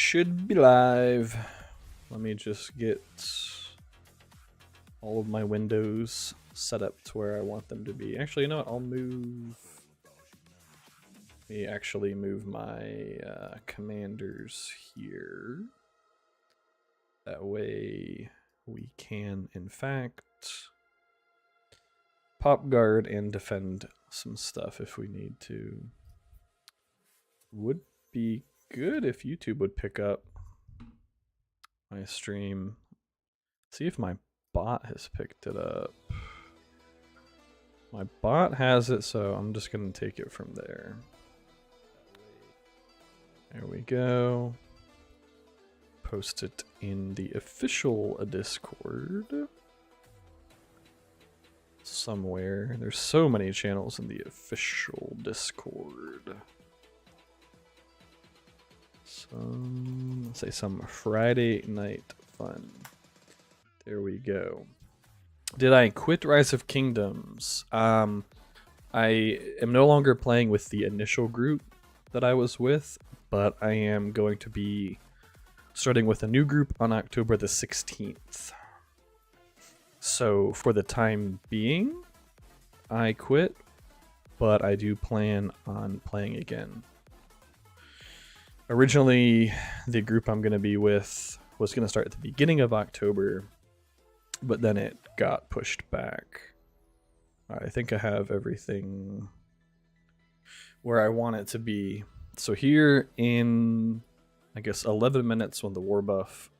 should be live. Let me just get all of my windows set up to where I want them to be. Actually, you know what? I'll move. Let me actually move my commanders here. That way we can, in fact, pop guard and defend some stuff if we need to. Would be good if YouTube would pick up my stream. See if my bot has picked it up. My bot has it, so I'm just gonna take it from there. There we go. Post it in the official Discord. Somewhere. There's so many channels in the official Discord. Let's say some Friday night fun. There we go. Did I quit Rise of Kingdoms? I am no longer playing with the initial group that I was with, but I am going to be starting with a new group on October the 16th. So for the time being, I quit, but I do plan on playing again. Originally, the group I'm going to be with was going to start at the beginning of October, but then it got pushed back. I think I have everything where I want it to be. So here in, I guess, 11 minutes when the war buff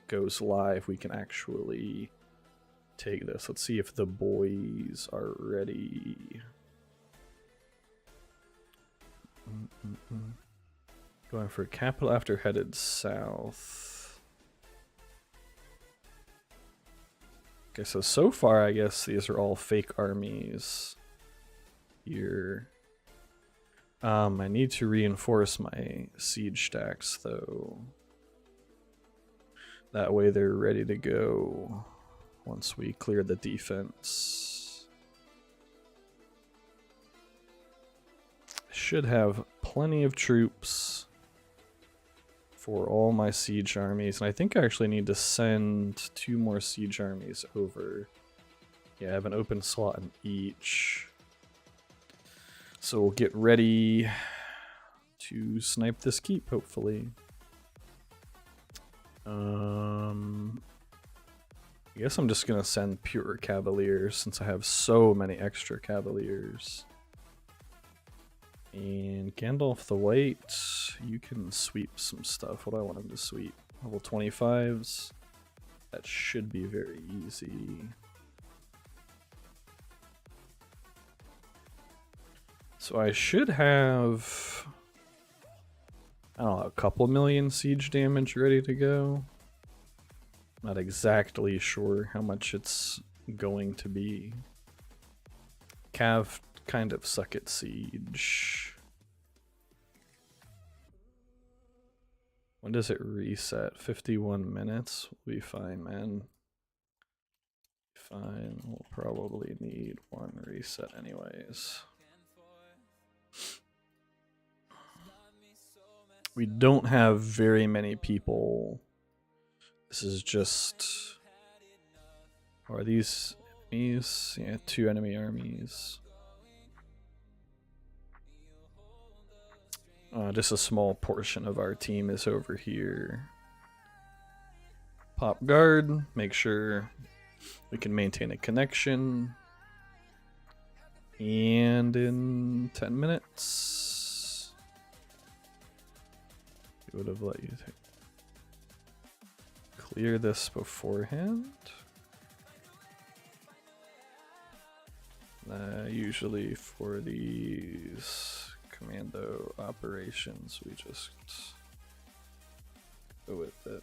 goes live, we can actually take this. Let's see if the boys are ready. Going for capital after headed south. Okay, so far I guess these are all fake armies here. I need to reinforce my siege stacks though. That way they're ready to go once we clear the defense. Should have plenty of troops for all my siege armies, and I think I actually need to send 2 more siege armies over. Yeah, I have an open slot in each. So we'll get ready to snipe this keep, hopefully. I guess I'm just gonna send pure cavaliers since I have so many extra cavaliers. And Gandalf the White, you can sweep some stuff. What do I want him to sweep? Level 25s. That should be very easy. So I should have, I don't know, a couple million siege damage ready to go. Not exactly sure how much it's going to be. Cav kind of suck at siege. When does it reset? 51 minutes? We'll be fine, man. Fine. We'll probably need one reset anyways. We don't have very many people. This is just... Are these enemies? Yeah, 2 enemy armies. Just a small portion of our team is over here. Pop guard, make sure we can maintain a connection. And in 10 minutes, we would have let you clear this beforehand. Usually for these commando operations, we just go with it.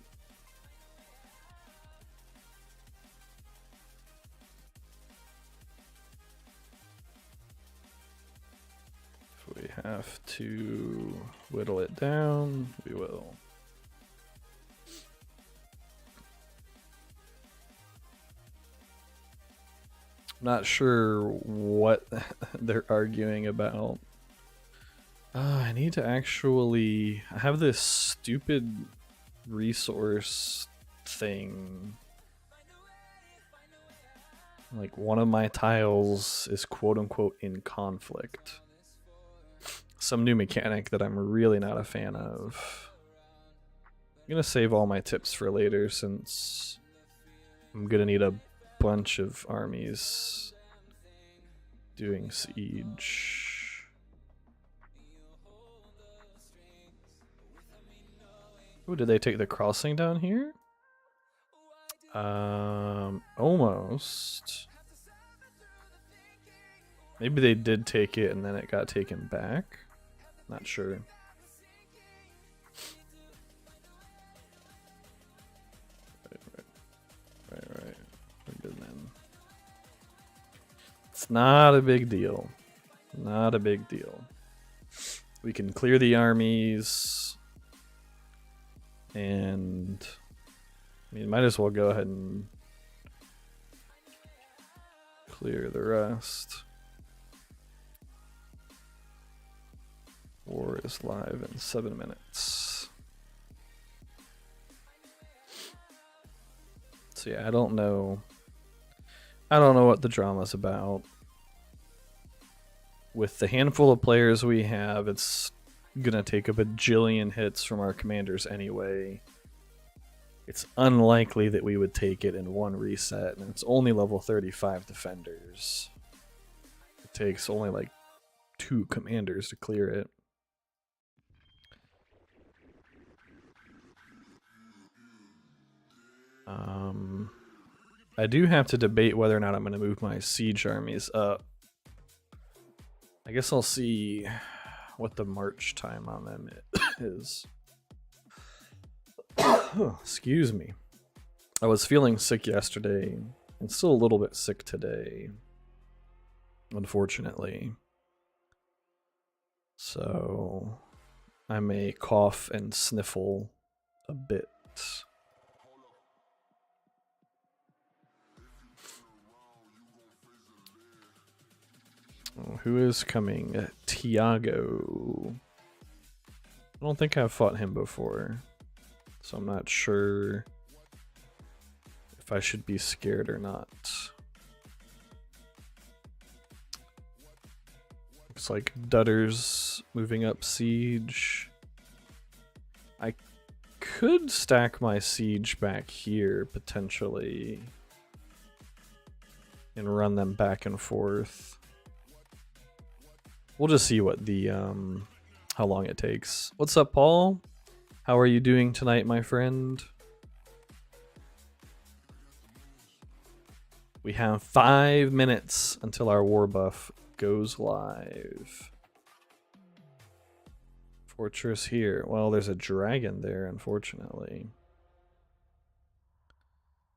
If we have to whittle it down, we will. Not sure what they're arguing about. I need to actually... I have this stupid resource thing. Like one of my tiles is quote unquote in conflict. Some new mechanic that I'm really not a fan of. I'm gonna save all my tips for later since I'm gonna need a bunch of armies doing siege. Oh, did they take the crossing down here? Almost. Maybe they did take it and then it got taken back. Not sure. Right. We're good then. It's not a big deal. Not a big deal. We can clear the armies. And I mean, might as well go ahead and clear the rest. War is live in 7 minutes. So yeah, I don't know what the drama's about. With the handful of players we have, it's gonna take a bajillion hits from our commanders anyway. It's unlikely that we would take it in one reset, and it's only level 35 defenders. It takes only like 2 commanders to clear it. I do have to debate whether or not I'm going to move my siege armies up. I guess I'll see what the march time on them is. Excuse me. I was feeling sick yesterday and still a little bit sick today, unfortunately. So I may cough and sniffle a bit. Oh, who is coming? Tiago. I don't think I've fought him before, so I'm not sure if I should be scared or not. Looks like Dutter's moving up siege. I could stack my siege back here potentially and run them back and forth. We'll just see what the how long it takes. What's up, Paul? How are you doing tonight, my friend? We have 5 minutes until our war buff goes live. Fortress here. Well, there's a dragon there, unfortunately.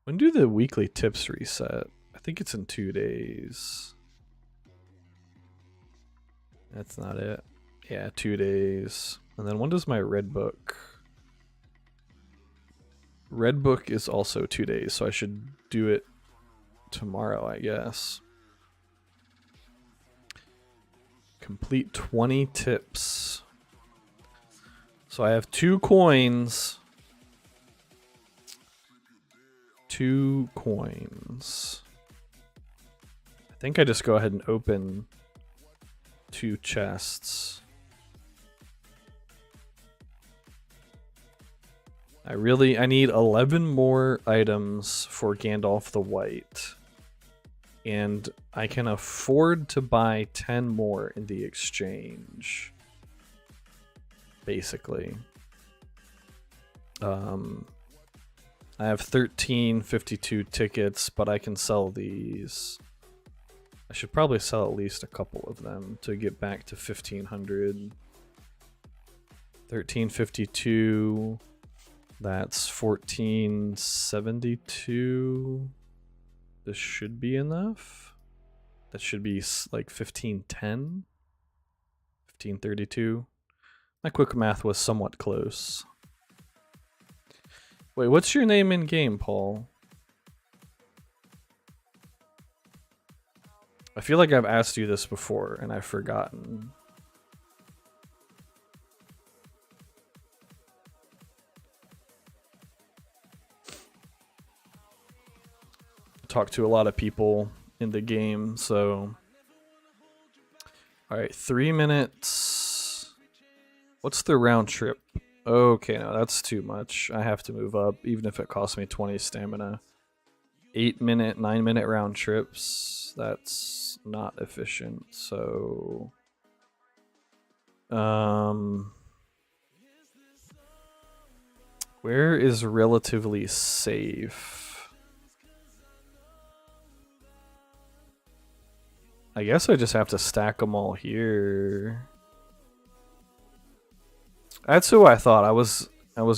When do the weekly tips reset? I think it's in 2 days. That's not it. Yeah, 2 days. And then when does my red book? Red book is also 2 days, so I should do it tomorrow, I guess. Complete 20 tips. So I have 2 coins. 2 coins. I think I just go ahead and open 2 chests. I need 11 more items for Gandalf the White. And I can afford to buy 10 more in the exchange. Basically. I have 1352 tickets, but I can sell these. I should probably sell at least a couple of them to get back to 1500. 1352. That's 1472. This should be enough. That should be like 1510. 1532. My quick math was somewhat close. Wait, what's your name in game, Paul? I feel like I've asked you this before and I've forgotten. talk to a lot of people in the game, so. Alright, 3 minutes. What's the round trip? Okay, no, that's too much. I have to move up, even if it costs me 20 stamina. 8 minute, 9 minute round trips. That's not efficient, so. Where is relatively safe? I guess I just have to stack them all here. That's who I thought. I was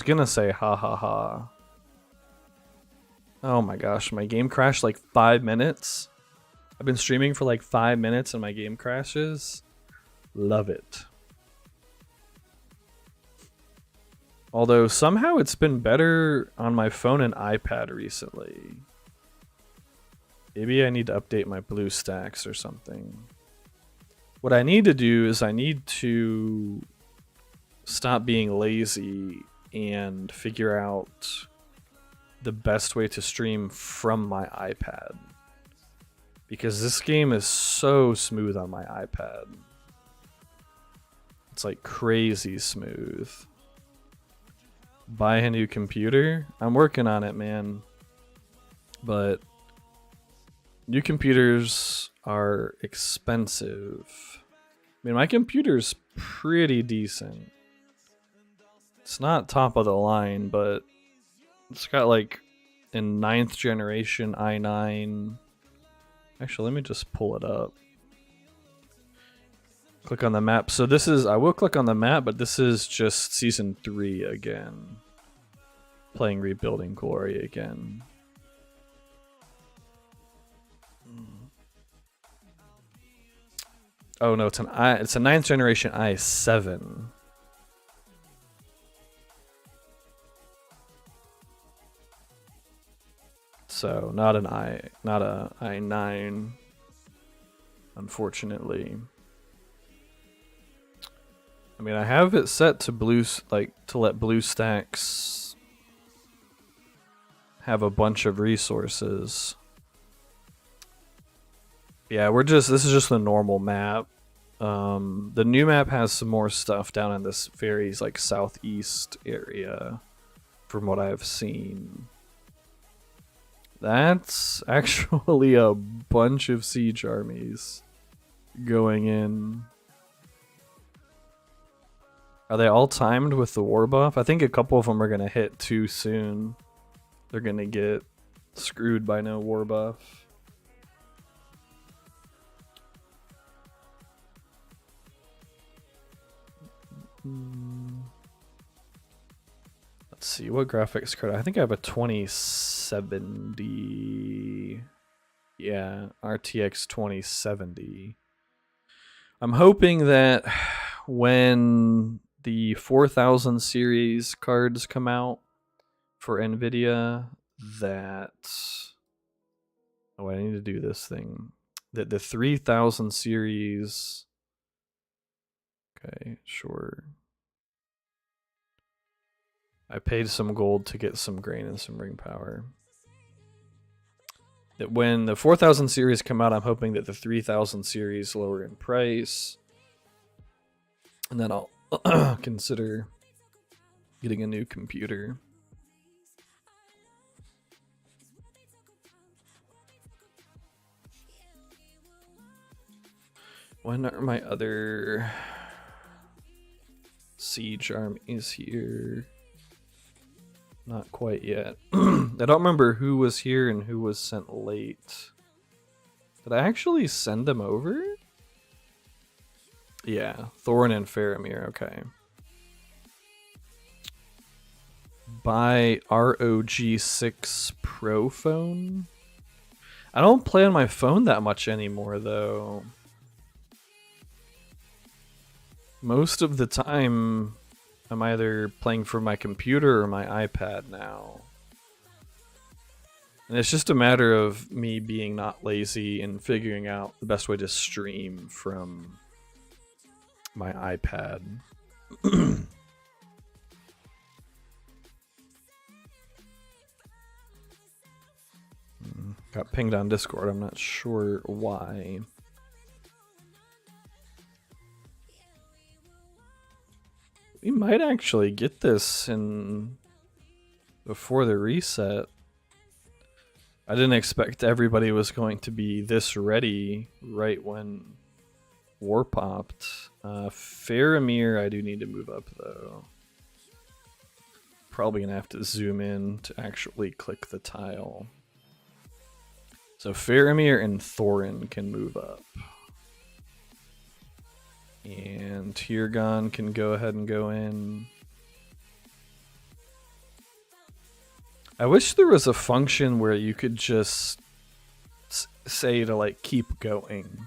gonna say ha ha ha. Oh my gosh, my game crashed like 5 minutes. I've been streaming for like 5 minutes and my game crashes. Love it. Although somehow it's been better on my phone and iPad recently. Maybe I need to update my BlueStacks or something. What I need to do is I need to stop being lazy and figure out the best way to stream from my iPad. Because this game is so smooth on my iPad. It's like crazy smooth. Buy a new computer? I'm working on it, man. But new computers are expensive. I mean, my computer's pretty decent. It's not top of the line, but it's got like a 9th generation i9. Actually, let me just pull it up. Click on the map. So this is, I will click on the map, but this is just season 3 again. Playing Rebuilding Glory again. Oh no, it's a 9th generation i7. So not a i9, unfortunately. I mean, I have it set to to let BlueStacks have a bunch of resources. Yeah, this is just the normal map. The new map has some more stuff down in this very like southeast area, from what I've seen. That's actually a bunch of siege armies going in. Are they all timed with the war buff? I think a couple of them are going to hit too soon. They're going to get screwed by no war buff. Let's see, what graphics card? I think I have a 2070. Yeah, RTX 2070. I'm hoping that when the 4000 series cards come out for NVIDIA, that... Oh, I need to do this thing. That the 3000 series... Okay, sure. I paid some gold to get some grain and some ring power. That when the 4000 series come out, I'm hoping that the 3000 series lower in price. And then I'll consider getting a new computer. When are my other siege armies here? Not quite yet. I don't remember who was here and who was sent late. Did I actually send them over? Yeah, Thorin and Faramir, okay. Buy ROG6 Pro phone? I don't play on my phone that much anymore, though. Most of the time, I'm either playing from my computer or my iPad now. And it's just a matter of me being not lazy and figuring out the best way to stream from my iPad. got pinged on Discord. I'm not sure why. We might actually get this in before the reset. I didn't expect everybody was going to be this ready right when war popped. Faramir, I do need to move up though. Probably gonna have to zoom in to actually click the tile. So Faramir and Thorin can move up. And Tyrgon can go ahead and go in. I wish there was a function where you could just say to like keep going.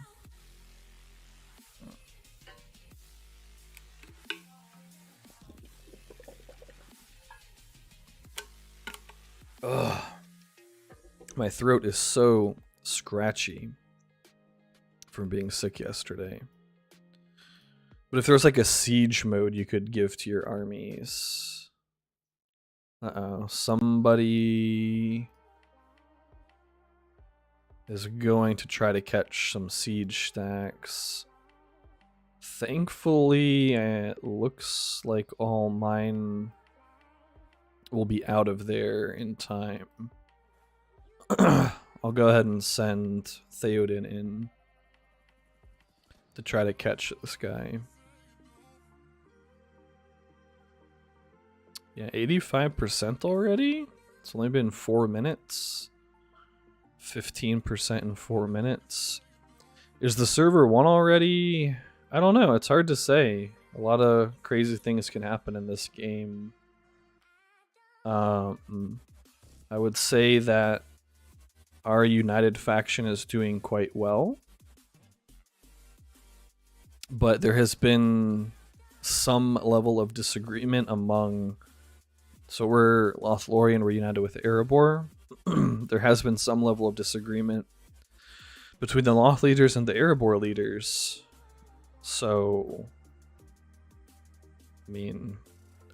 Ugh. My throat is so scratchy from being sick yesterday. But if there was like a siege mode you could give to your armies. Uh-oh, somebody is going to try to catch some siege stacks. Thankfully, it looks like all mine will be out of there in time. I'll go ahead and send Theoden in to try to catch this guy. Yeah, 85% already? It's only been 4 minutes. 15% in 4 minutes. Is the server 1 already? I don't know, it's hard to say. A lot of crazy things can happen in this game. I would say that our United faction is doing quite well. But there has been some level of disagreement among... So we're Lothlorien, we're united with Erebor. There has been some level of disagreement between the Loth leaders and the Erebor leaders. So, I mean,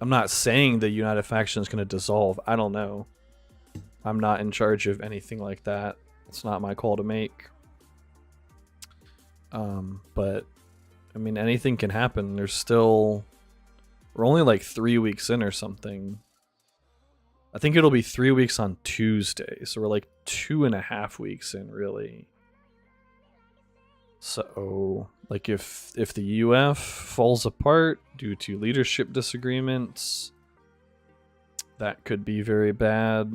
I'm not saying the United faction is going to dissolve. I don't know. I'm not in charge of anything like that. It's not my call to make. But, I mean, anything can happen. There's still... We're only like 3 weeks in or something. I think it'll be 3 weeks on Tuesday, so we're like 2.5 weeks in, really. So, like, if the UF falls apart due to leadership disagreements, that could be very bad.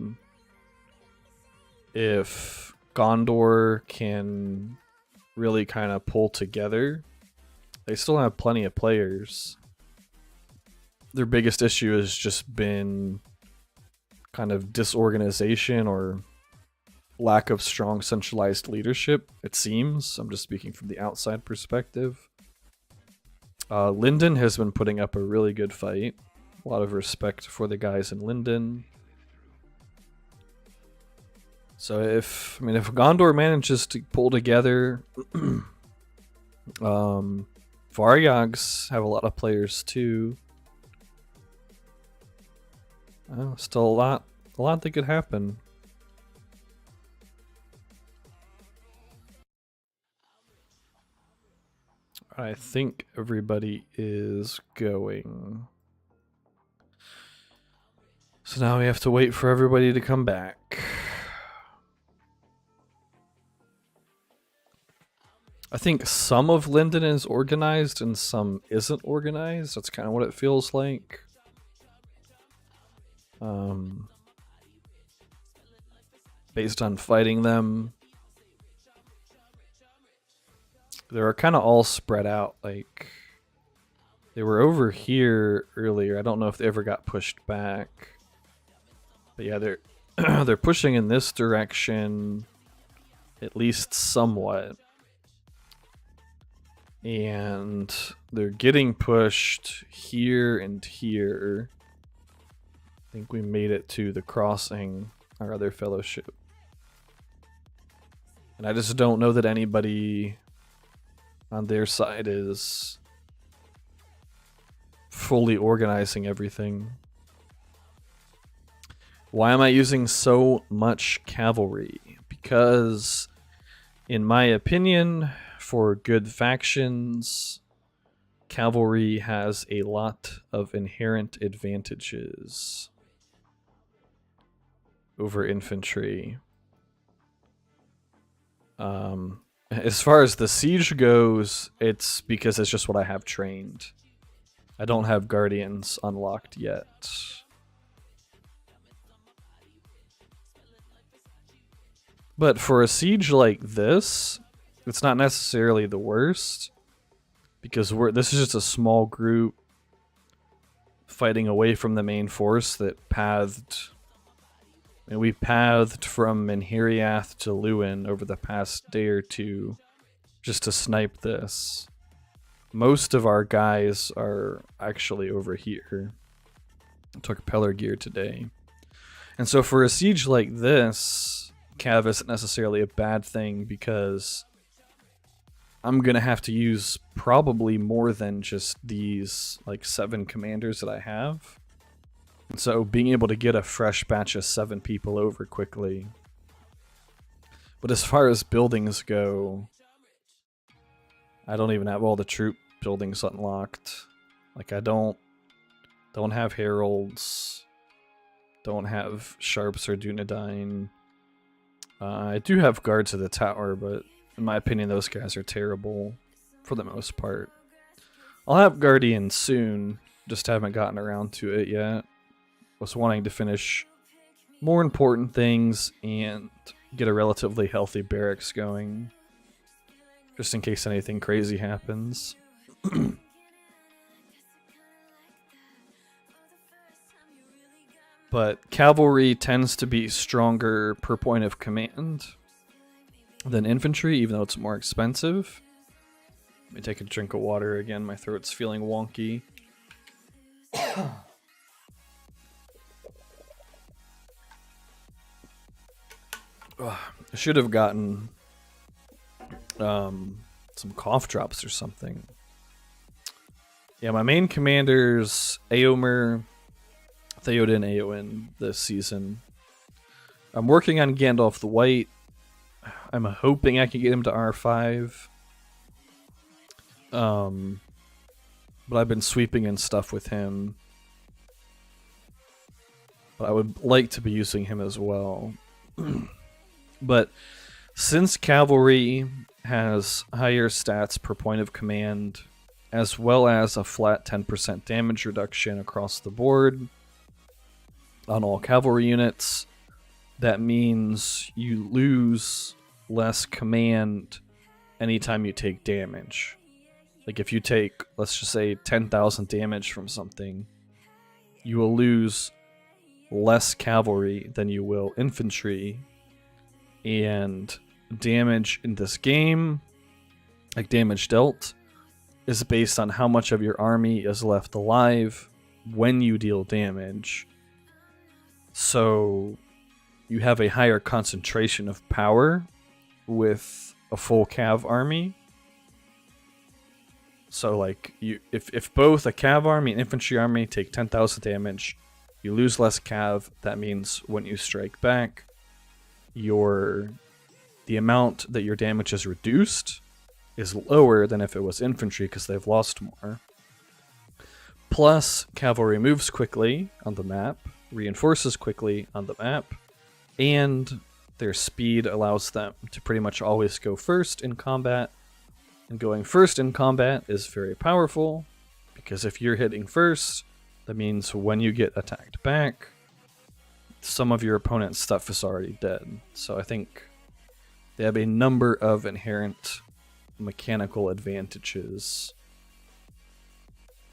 If Gondor can really kind of pull together, they still have plenty of players. Their biggest issue has just been kind of disorganization or lack of strong centralized leadership, it seems. I'm just speaking from the outside perspective. Linden has been putting up a really good fight. A lot of respect for the guys in Linden. So if Gondor manages to pull together, Varyags have a lot of players too. Still a lot that could happen. I think everybody is going. So now we have to wait for everybody to come back. I think some of Linden is organized and some isn't organized. That's kind of what it feels like. Based on fighting them. They were kind of all spread out. Like, they were over here earlier. I don't know if they ever got pushed back. But yeah, they're pushing in this direction, at least somewhat. And they're getting pushed here and here. I think we made it to the crossing, our other fellowship. And I just don't know that anybody on their side is fully organizing everything. Why am I using so much cavalry? because, in my opinion, for good factions, cavalry has a lot of inherent advantages over infantry. As far as the siege goes, it's because it's just what I have trained. I don't have guardians unlocked yet. But for a siege like this, it's not necessarily the worst, because this is just a small group fighting away from the main force that pathed. And we pathed from Menhiriath to Lewin over the past day or two just to snipe this. Most of our guys are actually over here. I took Peller gear today. And so for a siege like this, Cav isn't necessarily a bad thing, because I'm going to have to use probably more than just these like 7 commanders that I have. And so being able to get a fresh batch of 7 people over quickly. But as far as buildings go, I don't even have all the troop buildings unlocked. Like I don't have heralds, don't have sharps or dunedain. I do have guards of the tower, but in my opinion those guys are terrible for the most part. I'll have guardians soon, just haven't gotten around to it yet. Was wanting to finish more important things and get a relatively healthy barracks going, just in case anything crazy happens. But cavalry tends to be stronger per point of command than infantry, even though it's more expensive. Let me take a drink of water again, my throat's feeling wonky. I should have gotten some cough drops or something. Yeah, my main commanders, Eomer, Theoden, Eowyn this season. I'm working on Gandalf the White. I'm hoping I can get him to R5. But I've been sweeping and stuff with him. But I would like to be using him as well. But since cavalry has higher stats per point of command, as well as a flat 10% damage reduction across the board on all cavalry units, that means you lose less command anytime you take damage. Like if you take, let's just say, 10,000 damage from something, you will lose less cavalry than you will infantry. And damage in this game, like damage dealt, is based on how much of your army is left alive when you deal damage. So you have a higher concentration of power with a full cav army. So like if both a cav army and infantry army take 10,000 damage, you lose less cav. That means when you strike back, the amount that your damage is reduced is lower than if it was infantry, because they've lost more. Plus, cavalry moves quickly on the map, reinforces quickly on the map, and their speed allows them to pretty much always go first in combat. And going first in combat is very powerful, because if you're hitting first, that means when you get attacked back, some of your opponent's stuff is already dead. So I think they have a number of inherent mechanical advantages,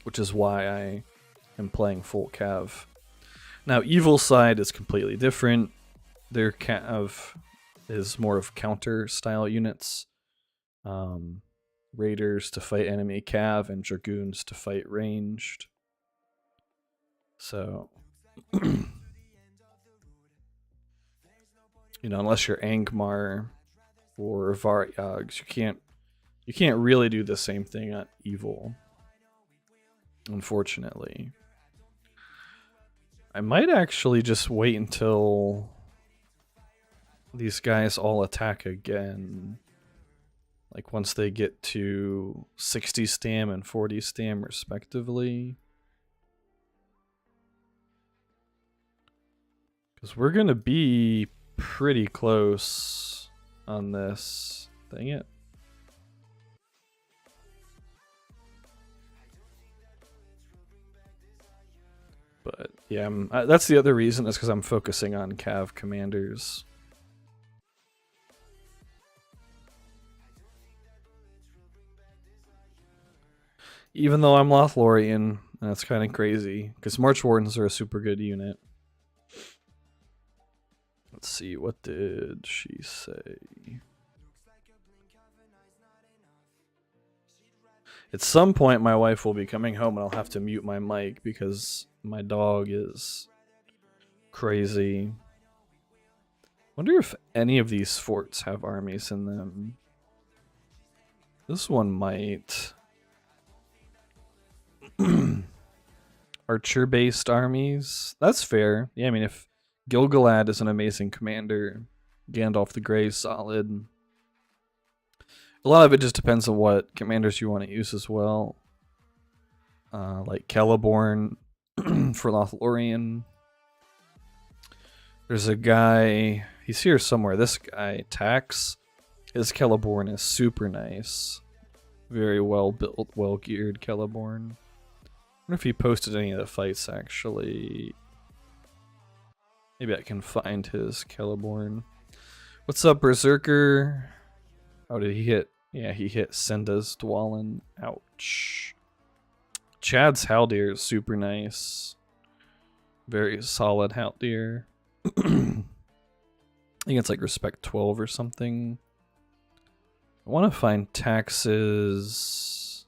which is why I am playing full cav. Now, evil side is completely different. Their cav is more of counter style units. Raiders to fight enemy cav and dragoons to fight ranged. So unless you're Angmar or Varyags, you can't really do the same thing on evil, unfortunately. I might actually just wait until these guys all attack again. Like once they get to 60 stam and 40 stam respectively. Because we're going to be pretty close on this. Dang it. But yeah, that's the other reason is because I'm focusing on Cav commanders. Even though I'm Lothlorian, that's kind of crazy because March Wardens are a super good unit. Let's see, what did she say? At some point, my wife will be coming home and I'll have to mute my mic because my dog is crazy. Wonder if any of these forts have armies in them. This one might. Archer-based armies. That's fair. Yeah, I mean, if Gil-galad is an amazing commander, Gandalf the Grey is solid. A lot of it just depends on what commanders you want to use as well. Like Celeborn for Lothlorien. There's a guy, he's here somewhere. This guy, Tax. His Celeborn is super nice. Very well built, well geared Celeborn. I wonder if he posted any of the fights actually. Maybe I can find his Celeborn. What's up, Berserker? Oh, did he hit? Yeah, he hit Senda's Dwalin. Ouch. Chad's Haldir is super nice. Very solid Haldir. I think it's like respect 12 or something. I want to find Tax's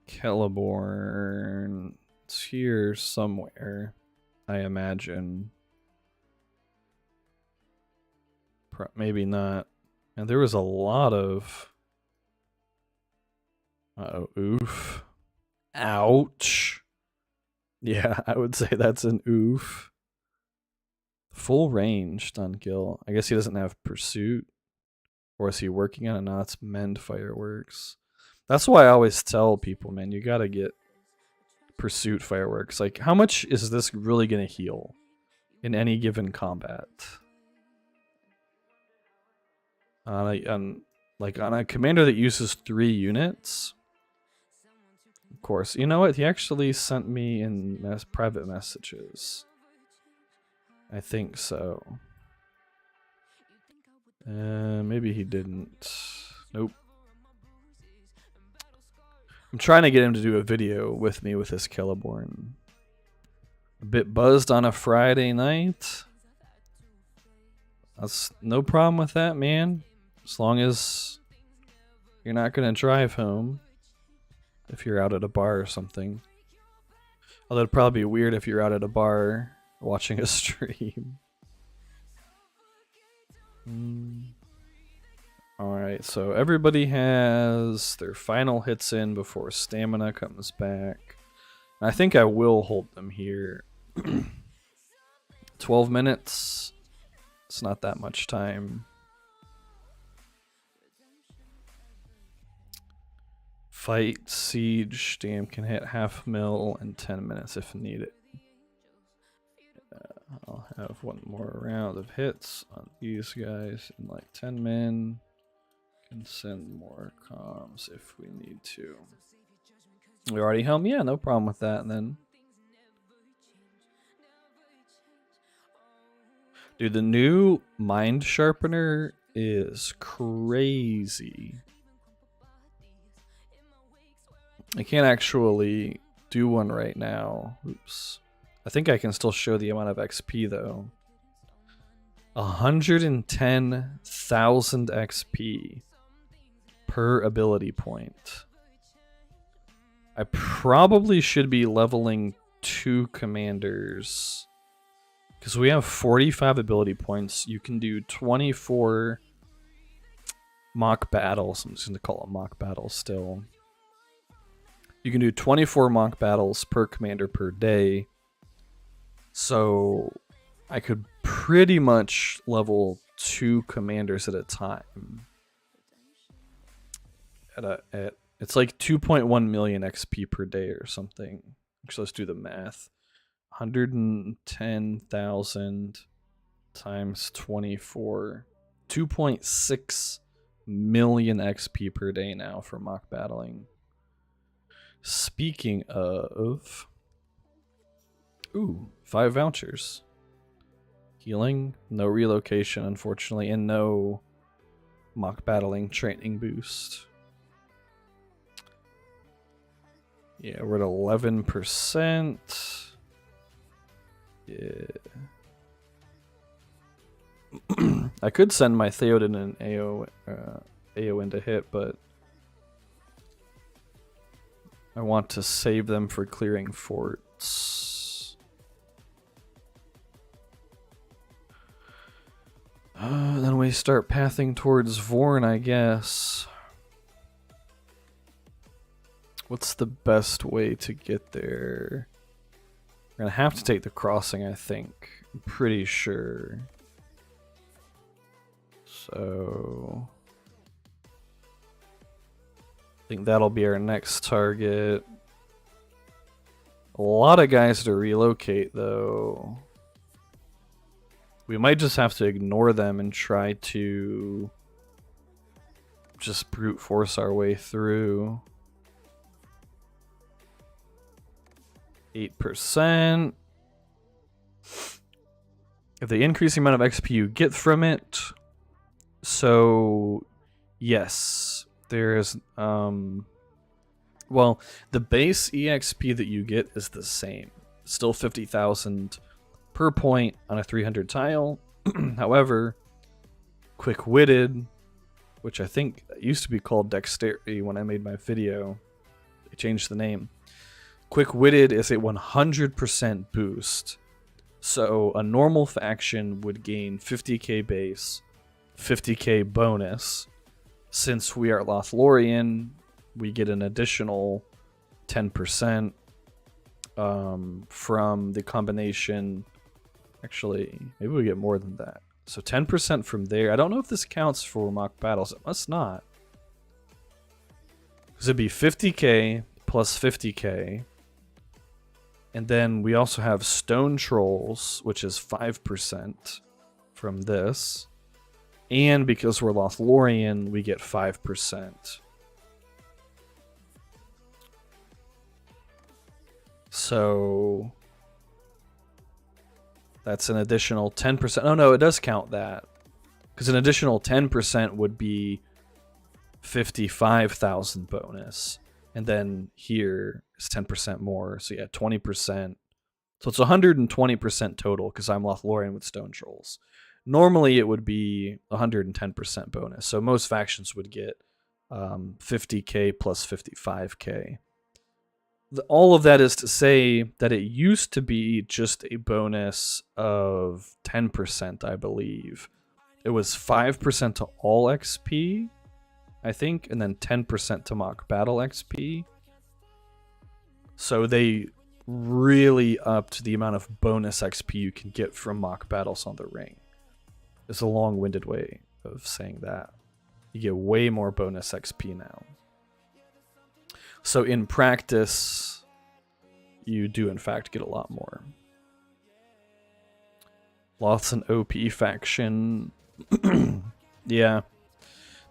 Celeborn. It's here somewhere, I imagine. Maybe not. And there was a lot of... Uh-oh, oof. Ouch. Yeah, I would say that's an oof. Full ranged on Gil. I guess he doesn't have pursuit. Or is he working on it? No, it's mend fireworks. That's why I always tell people, man, you gotta get pursuit fireworks. Like, how much is this really gonna heal in any given combat? On a commander that uses 3 units. Of course, you know what? He actually sent me in private messages. I think so. Maybe he didn't. Nope. I'm trying to get him to do a video with me with his Celeborn. A bit buzzed on a Friday night. That's no problem with that, man. As long as you're not going to drive home. If you're out at a bar or something. Although it'd probably be weird if you're out at a bar watching a stream. Alright, so everybody has their final hits in before stamina comes back. I think I will hold them here. 12 minutes. It's not that much time. Fight, siege, damn, can hit half mil in 10 minutes if needed. I'll have one more round of hits on these guys in like 10 min. Can send more comms if we need to. We already home? Yeah, no problem with that then. Dude, the new Mind Sharpener is crazy. I can't actually do one right now. Oops. I think I can still show the amount of XP though. 110,000 XP per ability point. I probably should be leveling 2 commanders. Because we have 45 ability points. You can do 24 mock battles. I'm just going to call it mock battles still. You can do 24 mock battles per commander per day. So I could pretty much level 2 commanders at a time. It's like 2.1 million XP per day or something. Actually, let's do the math. 110,000 times 24. 2.6 million XP per day now for mock battling. Speaking of... Ooh, 5 vouchers. Healing, no relocation, unfortunately, and no mock battling training boost. Yeah, we're at 11%. Yeah. I could send my Theoden and AO into hit, but I want to save them for clearing forts. Then we start pathing towards Vorn, I guess. What's the best way to get there? We're gonna have to take the crossing, I think. I'm pretty sure. So... I think that'll be our next target. A lot of guys to relocate, though. We might just have to ignore them and try to just brute force our way through. 8%. If they increase the amount of XP you get from it, so yes, there is well, the base EXP that you get is the same. Still 50,000 per point on a 300 tile. However, quick-witted, which I think used to be called dexterity when I made my video, they changed the name. Quick-witted is a 100% boost. So a normal faction would gain 50k base, 50k bonus. Since we are Lothlorien, we get an additional 10% from the combination. Actually, maybe we get more than that. So 10% from there. I don't know if this counts for mock battles. It must not. Because it'd be 50k plus 50k. And then we also have Stone Trolls, which is 5% from this. And because we're Lothlorien, we get 5%. So that's an additional 10%. Oh no, it does count that. Because an additional 10% would be 55,000 bonus. And then here is 10% more. So yeah, 20%. So it's 120% total because I'm Lothlorien with Stone Trolls. Normally it would be 110% bonus. So most factions would get 50k plus 55k. All of that is to say that it used to be just a bonus of 10%, I believe. It was 5% to all XP, I think, and then 10% to mock battle XP. So they really upped the amount of bonus XP you can get from mock battles on the ring. It's a long-winded way of saying that. You get way more bonus XP now. So in practice, you do in fact get a lot more. Lots an OP faction. Yeah. I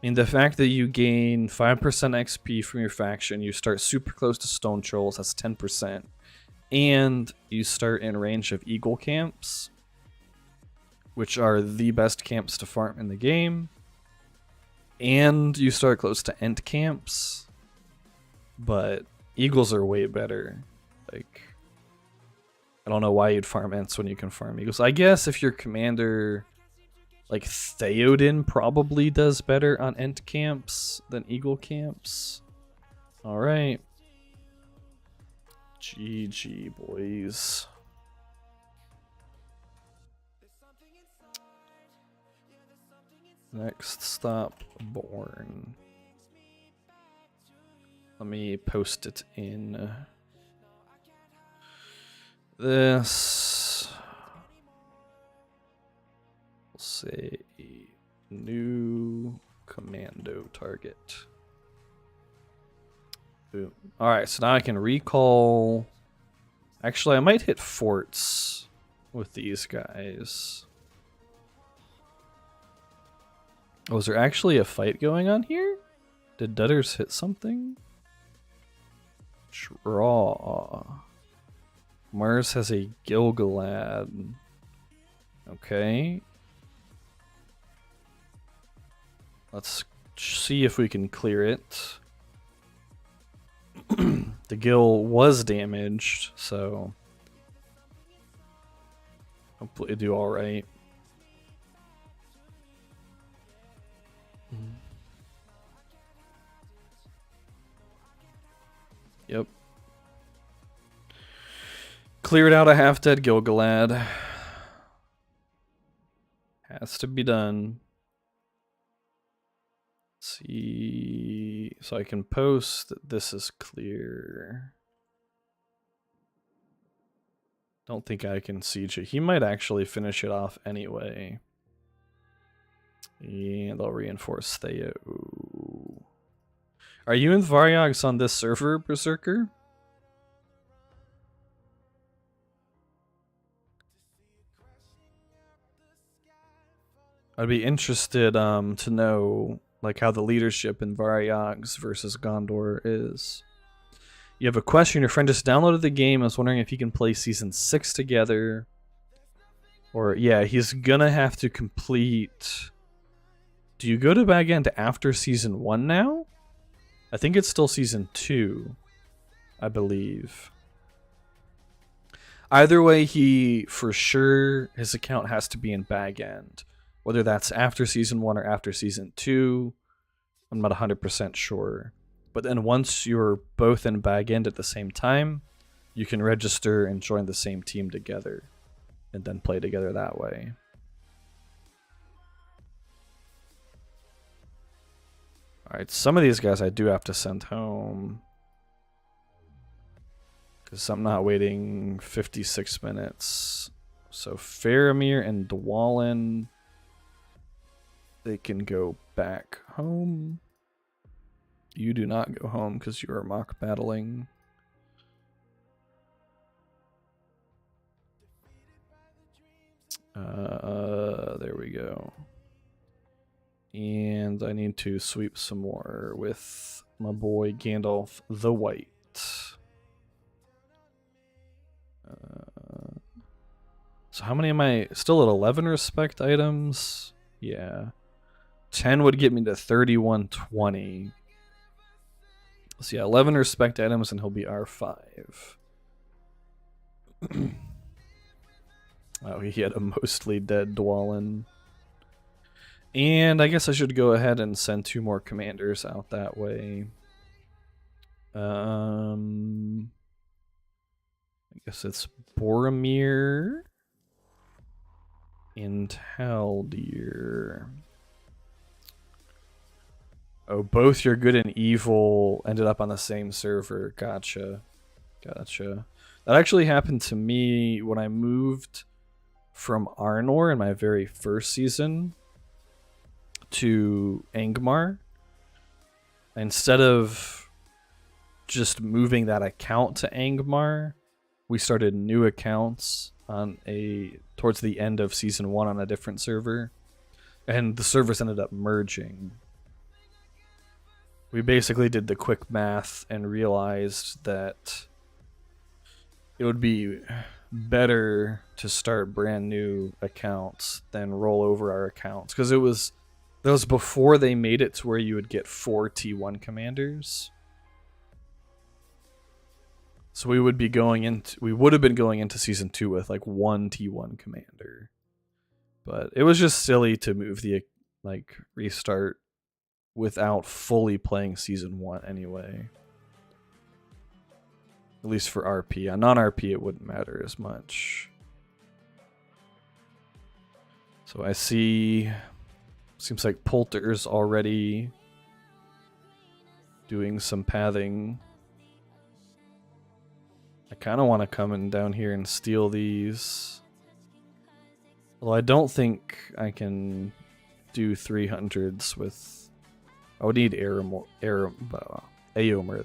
mean, the fact that you gain 5% XP from your faction, you start super close to Stone Trolls, that's 10%. And you start in range of Eagle camps, which are the best camps to farm in the game. And you start close to Ent camps. But Eagles are way better. Like, I don't know why you'd farm Ents when you can farm Eagles. I guess if your commander, like Theoden, probably does better on Ent camps than Eagle camps. Alright. GG, boys. Next stop, Born. Let me post it in this. say new commando target. Boom. Alright, so now I can recall. Actually, I might hit forts with these guys. Oh, is there actually a fight going on here? Did Dutters hit something? Draw. Mars has a Gilgalad. Okay. Let's see if we can clear it. The Gil was damaged, so hopefully do alright. Yep. Cleared out a half-dead Gilgalad. Has to be done. Let's see. So I can post that this is clear. Don't think I can siege it. He might actually finish it off anyway. And they'll reinforce Theo. Are you and Varyogs on this server, Berserker? I'd be interested to know like how the leadership in Varyogs versus Gondor is. You have a question. Your friend just downloaded the game. I was wondering if he can play season 6 together. Or yeah, he's gonna have to complete. Do you go to Bag End after season 1 now? I think it's still season 2, I believe. Either way, he for sure his account has to be in Bag End. Whether that's after season 1 or after season 2, I'm not 100% sure. But then once you're both in Bag End at the same time, you can register and join the same team together and then play together that way. Alright, some of these guys I do have to send home. Because I'm not waiting 56 minutes. So Faramir and Dwalin, they can go back home. You do not go home because you are mock battling. There we go. And I need to sweep some more with my boy Gandalf the White. So how many am I? Still at 11 respect items? Yeah. 10 would get me to 3120. So yeah, 11 respect items and he'll be R5. Oh, he had a mostly dead Dwalin. And I guess I should go ahead and send 2 more commanders out that way. I guess it's Boromir and Haldir. Oh, both your good and evil ended up on the same server. Gotcha. Gotcha. That actually happened to me when I moved from Arnor in my very first season to Angmar. Instead of just moving that account to Angmar, we started new accounts on towards the end of season 1 on a different server, and the servers ended up merging. We basically did the quick math and realized that it would be better to start brand new accounts than roll over our accounts, because that was before they made it to where you would get 4 T1 commanders. So we would have been going into season 2 with like 1 T1 commander. But it was just silly to move the restart without fully playing season 1 anyway. At least for RP. On non-RP it wouldn't matter as much. So I see, seems like Polter's already doing some pathing. I kind of want to come in down here and steal these. Well, I don't think I can do 300s with... I would need Aomer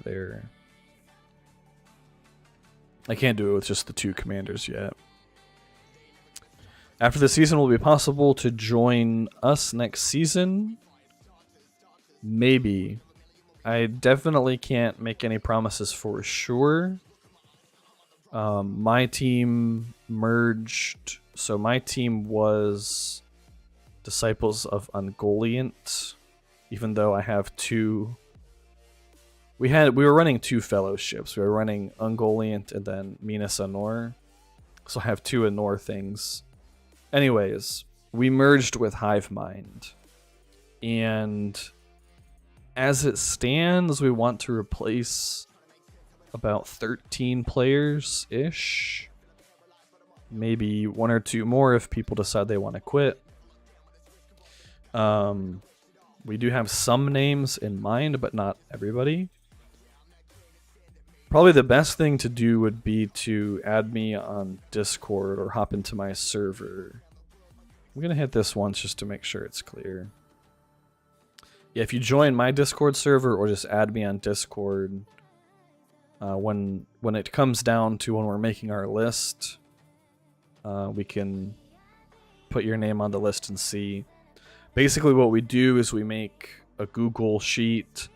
there. I can't do it with just the 2 commanders yet. After the season, will it be possible to join us next season? Maybe. I definitely can't make any promises for sure. My team merged. So my team was Disciples of Ungoliant, even though I have 2. We were running 2 fellowships. We were running Ungoliant and then Minas Anor. So I have 2 Anor things. Anyways, we merged with Hivemind. And as it stands, we want to replace about 13 players-ish. Maybe 1 or 2 more if people decide they want to quit. We do have some names in mind, but not everybody. Probably the best thing to do would be to add me on Discord or hop into my server. I'm going to hit this once just to make sure it's clear. Yeah, if you join my Discord server or just add me on Discord, when it comes down to when we're making our list, we can put your name on the list and see. Basically what we do is we make a Google sheet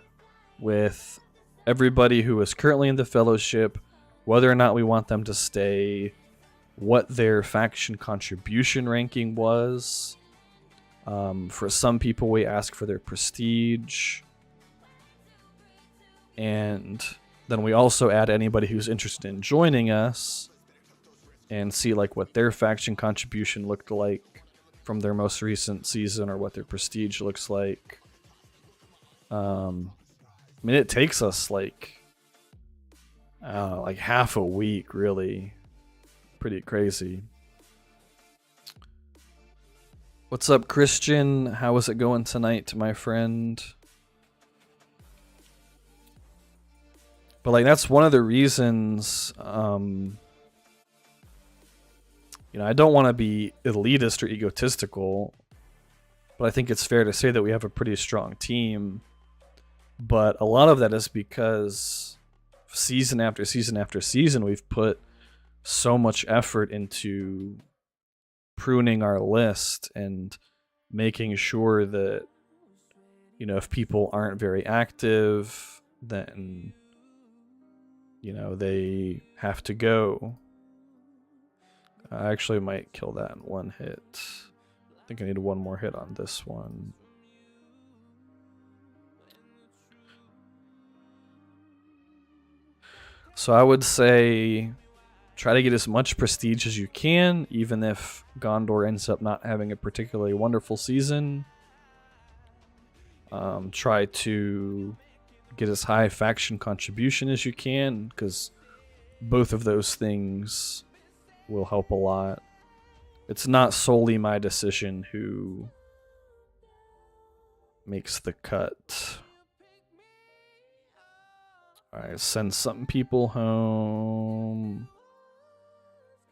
with everybody who is currently in the fellowship, whether or not we want them to stay, what their faction contribution ranking was. For some people, we ask for their prestige. And then we also add anybody who's interested in joining us and see like what their faction contribution looked like from their most recent season or what their prestige looks like. I mean, it takes us like half a week, really. Pretty crazy. What's up, Christian? How is it going tonight, my friend? But like, that's one of the reasons, you know, I don't want to be elitist or egotistical, but I think it's fair to say that we have a pretty strong team. But a lot of that is because season after season after season, we've put so much effort into pruning our list and making sure that, you know, if people aren't very active, then, you know, they have to go. I actually might kill that in 1 hit. I think I need 1 more hit on this one. So I would say try to get as much prestige as you can, even if Gondor ends up not having a particularly wonderful season. Try to get as high faction contribution as you can, because both of those things will help a lot. It's not solely my decision who makes the cut. Alright, send some people home.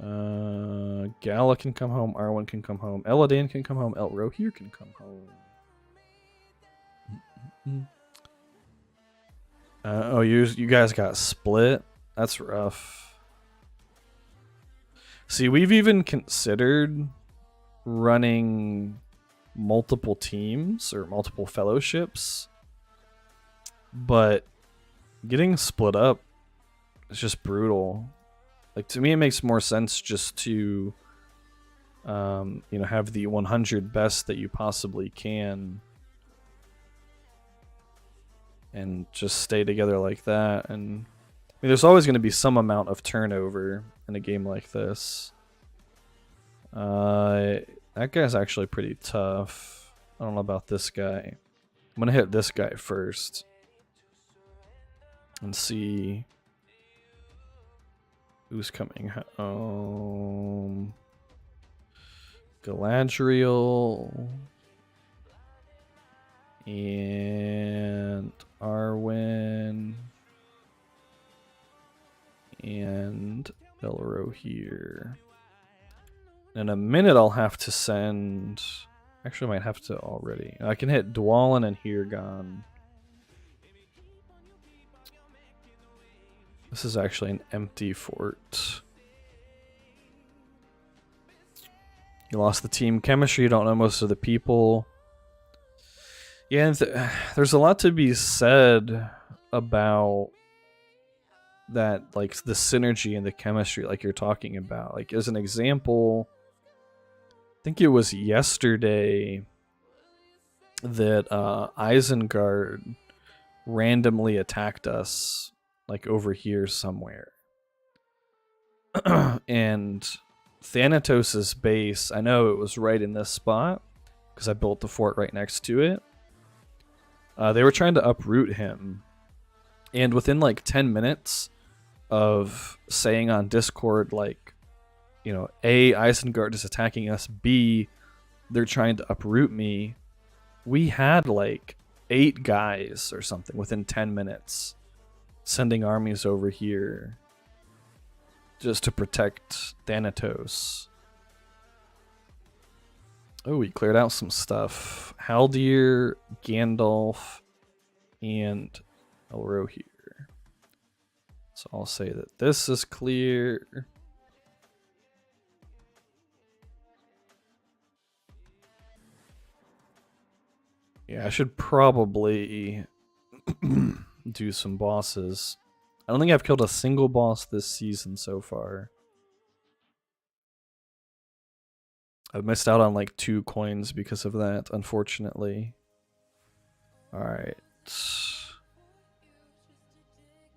Gala can come home. Arwen can come home. Eladan can come home. Rohir can come home. Oh, you guys got split? That's rough. See, we've even considered running multiple teams or multiple fellowships, but getting split up is just brutal. Like, to me, it makes more sense just to, you know, have the 100 best that you possibly can and just stay together like that. And I mean, there's always going to be some amount of turnover in a game like this. That guy's actually pretty tough. I don't know about this guy. I'm going to hit this guy first and see who's coming home. Galadriel and Arwen and Rohir. In a minute, I'll have to send. Actually, I might have to already. I can hit Dwalin and Hirgan. This is actually an empty fort. You lost the team chemistry. You don't know most of the people. Yeah, there's a lot to be said about that, like the synergy and the chemistry, like you're talking about. Like as an example, I think it was yesterday that Isengard randomly attacked us, like over here somewhere. And Thanatos' base, I know it was right in this spot because I built the fort right next to it. They were trying to uproot him, and within like 10 minutes of saying on Discord, like, you know, A, Isengard is attacking us, B, they're trying to uproot me, we had like 8 guys or something within 10 minutes sending armies over here just to protect Thanatos. Oh, we cleared out some stuff. Haldir, Gandalf, and Elrohir. So I'll say that this is clear. Yeah, I should probably do some bosses. I don't think I've killed a single boss this season so far. I've missed out on like 2 coins because of that, unfortunately. Alright.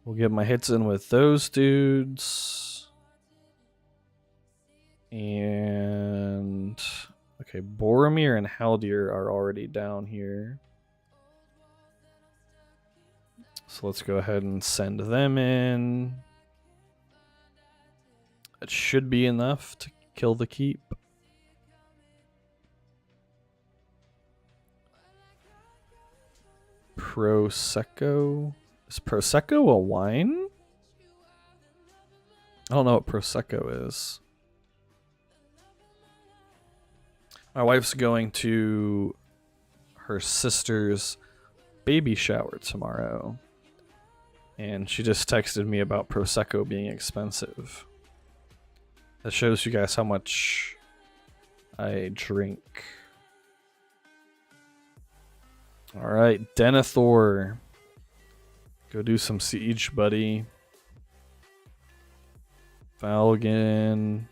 We'll get my hits in with those dudes. And okay, Boromir and Haldir are already down here. So let's go ahead and send them in. It should be enough to kill the keep. Prosecco? Is Prosecco a wine? I don't know what Prosecco is. My wife's going to her sister's baby shower tomorrow. And she just texted me about Prosecco being expensive. That shows you guys how much I drink. Alright, Denethor. Go do some siege, buddy. Falcon.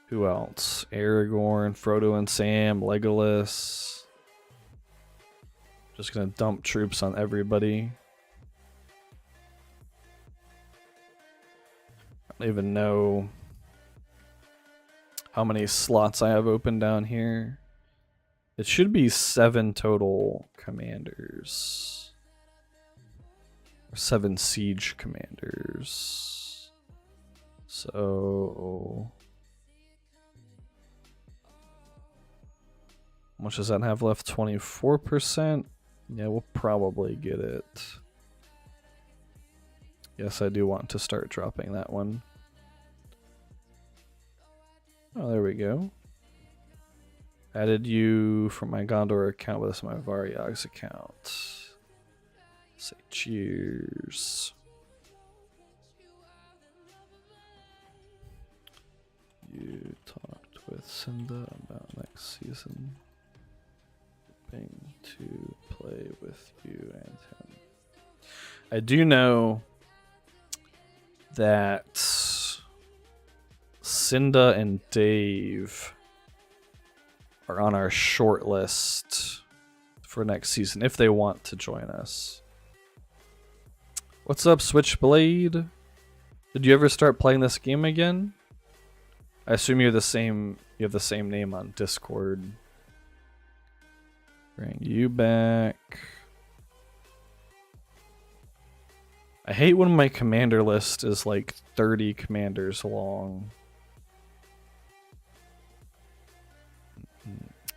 Who else? Aragorn, Frodo and Sam, Legolas. Just gonna dump troops on everybody. I don't even know how many slots I have open down here. It should be 7 total commanders. Or 7 siege commanders. So how much does that have left? 24%? Yeah, we'll probably get it. Yes, I do want to start dropping that one. Oh, there we go. Added you from my Gondor account, but this is my Variag's account. Say cheers. You talked with Cinda about next season. Hoping to play with you and him. I do know that Cinda and Dave are on our short list for next season if they want to join us. What's up, Switchblade? Did you ever start playing this game again? I assume you're the same. You have the same name on Discord. Bring you back. I hate when my commander list is like 30 commanders long.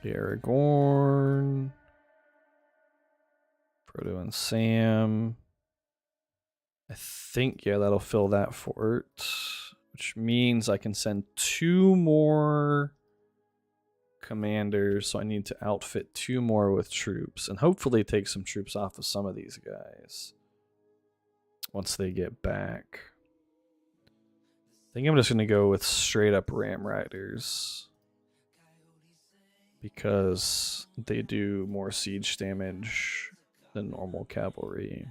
Aragorn, Frodo and Sam. I think, yeah, that'll fill that fort, which means I can send 2 more commanders, so I need to outfit 2 more with troops and hopefully take some troops off of some of these guys once they get back. I think I'm just going to go with straight up Ram Riders because they do more siege damage than normal cavalry,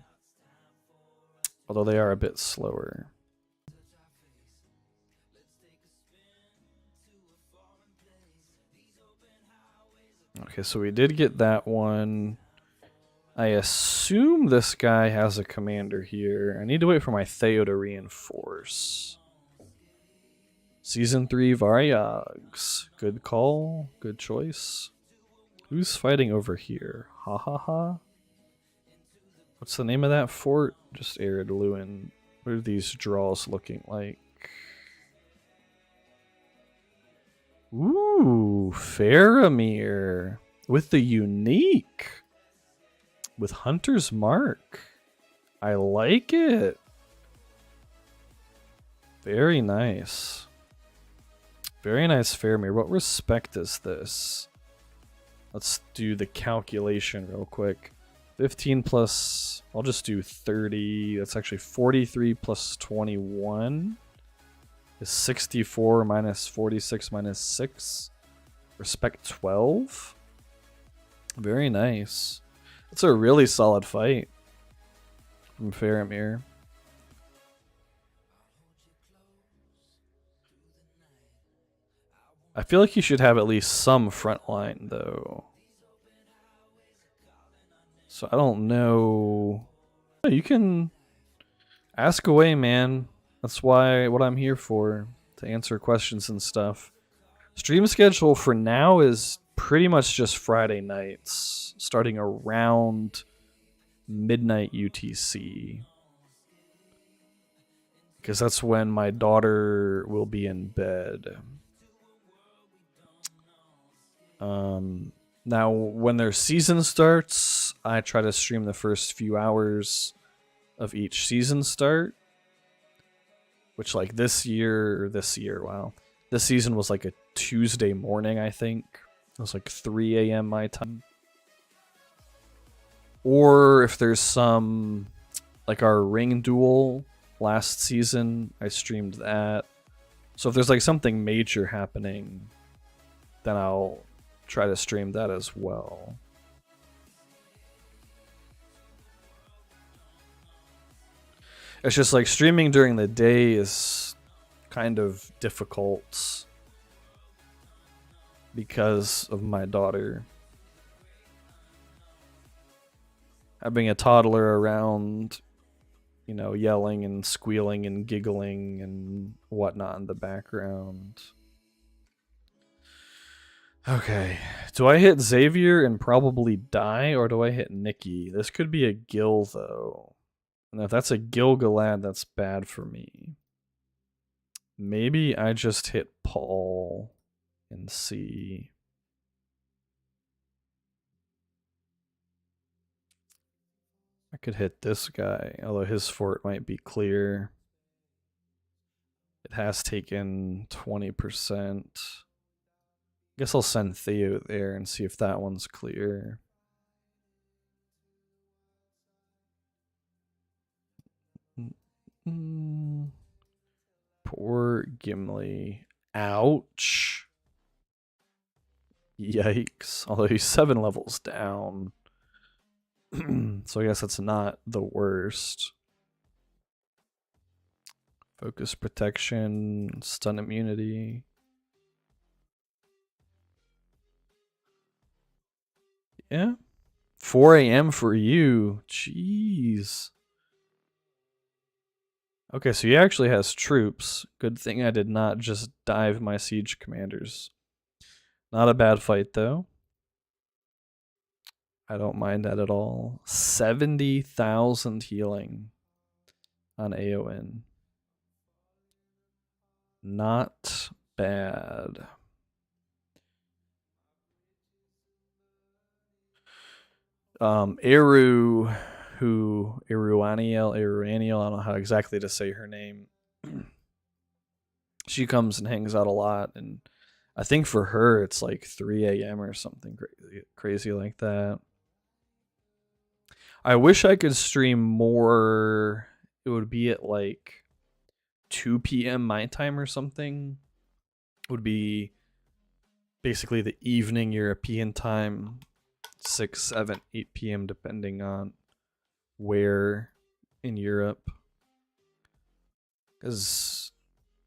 although they are a bit slower. Okay, so we did get that one. I assume this guy has a commander here. I need to wait for my Theo to reinforce. Season 3 Varyags. Good call. Good choice. Who's fighting over here? Ha ha ha. What's the name of that fort? Just Arid Lewin. What are these draws looking like? Ooh, Faramir. With the unique. With Hunter's Mark. I like it. Very nice. Very nice Faramir. What respect is this? Let's do the calculation real quick. 15 plus, I'll just do 30. That's actually 43 plus 21 is 64 minus 46 minus 6. Respect 12. Very nice. It's a really solid fight from Faramir. I feel like he should have at least some front line, though. So I don't know. You can ask away, man. That's what I'm here for, to answer questions and stuff. Stream schedule for now is pretty much just Friday nights, starting around midnight UTC. Because that's when my daughter will be in bed. Now, when their season starts, I try to stream the first few hours of each season start. Which, like, this season was like a Tuesday morning, I think. It was like 3 a.m. my time. Or if there's some, like our ring duel last season, I streamed that. So if there's like something major happening, then I'll try to stream that as well. It's just like streaming during the day is kind of difficult because of my daughter. Having a toddler around, you know, yelling and squealing and giggling and whatnot in the background. Okay, do I hit Xavier and probably die, or do I hit Nikki? This could be a Gil, though. And if that's a Gil-galad, that's bad for me. Maybe I just hit Paul and see. I could hit this guy, although his fort might be clear. It has taken 20%. Guess I'll send Theo there and see if that one's clear. Poor Gimli. Ouch. Yikes. Although he's 7 levels down. So I guess that's not the worst. Focus protection, stun immunity. Yeah. 4 a.m. for you. Jeez. Okay, so he actually has troops. Good thing I did not just dive my siege commanders. Not a bad fight, though. I don't mind that at all. 70,000 healing on AON. Not bad. Eruaniel, I don't know how exactly to say her name. She comes and hangs out a lot, and I think for her it's like 3 a.m. or something crazy like that. I wish I could stream more. It would be at like 2 p.m. my time or something. It would be basically the evening European time, 6, 7, 8 p.m. depending on where in Europe. Because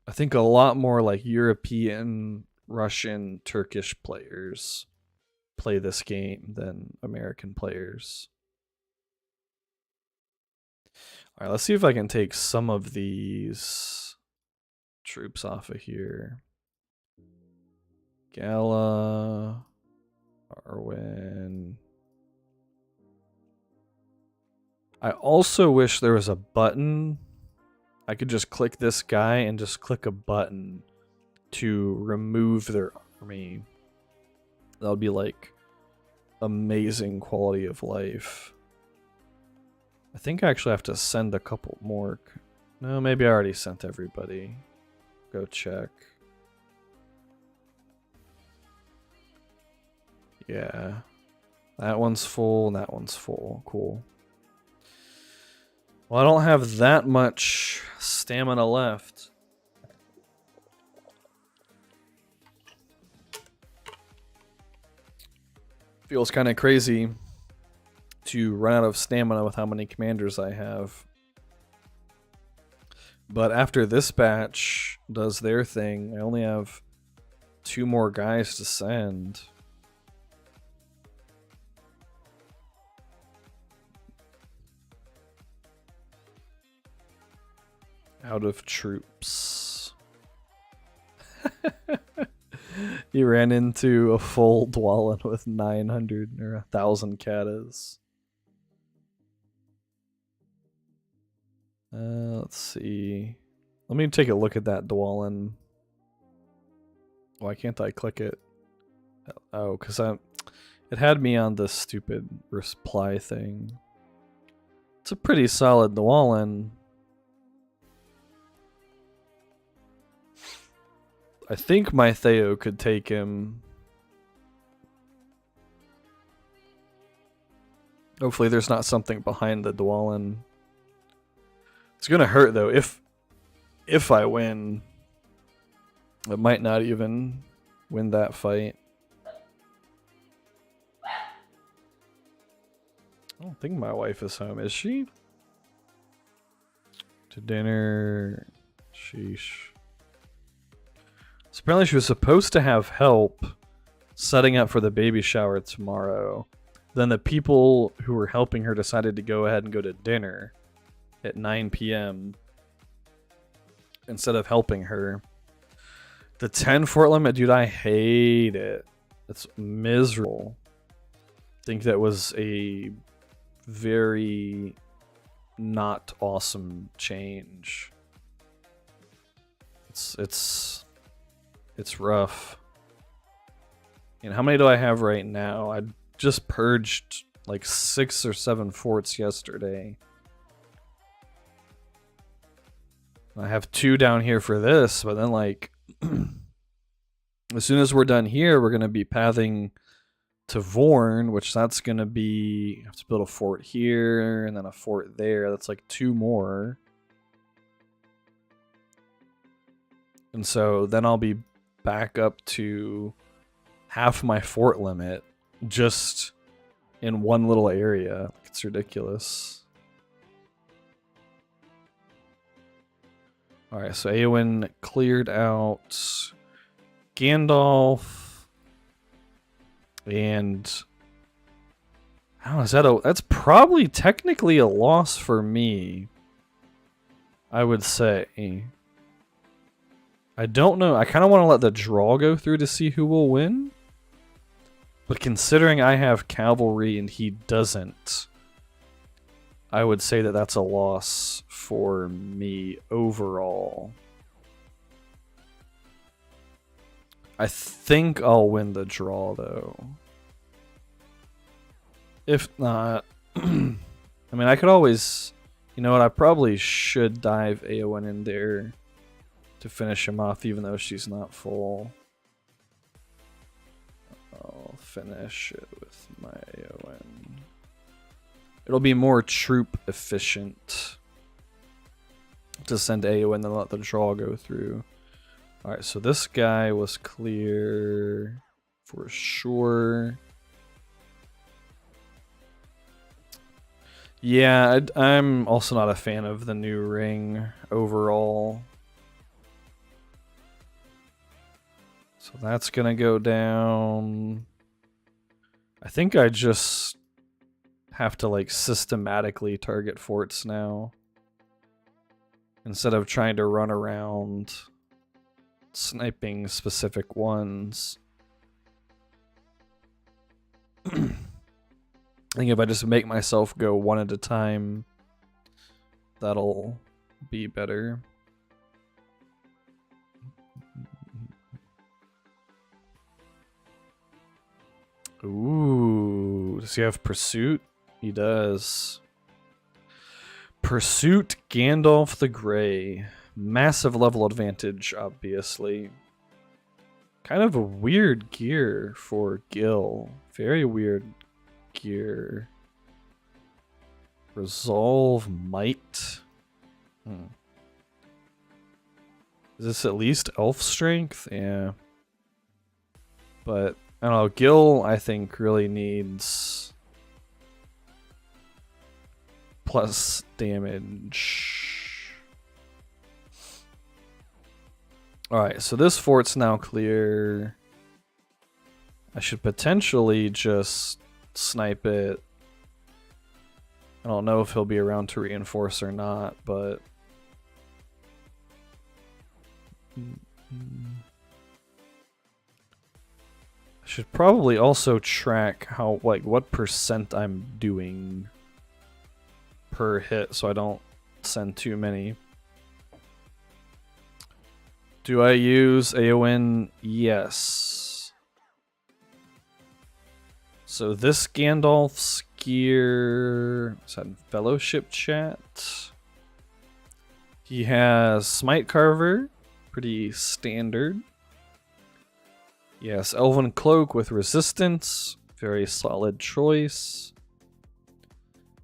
I think a lot more like European, Russian, Turkish players play this game than American players. All right, let's see if I can take some of these troops off of here. Gala, Arwen. I also wish there was a button. I could just click this guy and just click a button to remove their army. That would be like amazing quality of life. I think I actually have to send a couple more. No, maybe I already sent everybody. Go check. Yeah. That one's full and that one's full. Cool. Well, I don't have that much stamina left. Feels kind of crazy to run out of stamina with how many commanders I have. But after this batch does their thing, I only have 2 more guys to send. Out of troops. He ran into a full Dwalin with 900 or 1,000 katas. Let's see. Let me take a look at that Dwalin. Why can't I click it? Oh, because it had me on this stupid reply thing. It's a pretty solid Dwalin. I think my Theo could take him. Hopefully there's not something behind the Dwalin. It's gonna hurt though. If I win, I might not even win that fight. I don't think my wife is home, is she? To dinner. Sheesh. So apparently she was supposed to have help setting up for the baby shower tomorrow. Then the people who were helping her decided to go ahead and go to dinner at 9 p.m. instead of helping her. The 10 fort limit, dude, I hate it. It's miserable. I think that was a very not awesome change. It's rough. And how many do I have right now? I just purged like 6 or 7 forts yesterday. I have 2 down here for this, but then like as soon as we're done here, we're gonna be pathing to Vorn, which that's gonna be, I have to build a fort here and then a fort there. That's like 2 more. And so then I'll be back up to half my fort limit just in one little area. It's ridiculous. Alright, so Eowyn cleared out Gandalf. And how is that? That's probably technically a loss for me, I would say. I don't know. I kind of want to let the draw go through to see who will win. But considering I have cavalry and he doesn't, I would say that that's a loss for me overall. I think I'll win the draw, though. If not, I mean, I could always, you know what, I probably should dive Eowyn in there to finish him off, even though she's not full. I'll finish it with my AON. It'll be more troop efficient to send AON than let the draw go through. Alright, so this guy was clear for sure. Yeah, I'm also not a fan of the new ring overall. So that's gonna go down. I think I just have to like systematically target forts now, instead of trying to run around sniping specific ones. I think if I just make myself go one at a time, that'll be better. Ooh, does he have Pursuit? He does. Pursuit Gandalf the Grey. Massive level advantage, obviously. Kind of a weird gear for Gil. Very weird gear. Resolve Might. Is this at least elf strength? Yeah. But I don't know, Gil I think really needs plus damage. Alright, so this fort's now clear. I should potentially just snipe it. I don't know if he'll be around to reinforce or not, but I should probably also track how, like, what percent I'm doing per hit so I don't send too many. Do I use AON? Yes. So this Gandalf's gear, is that in Fellowship chat? He has Smite Carver, pretty standard. Yes, Elven Cloak with resistance, very solid choice.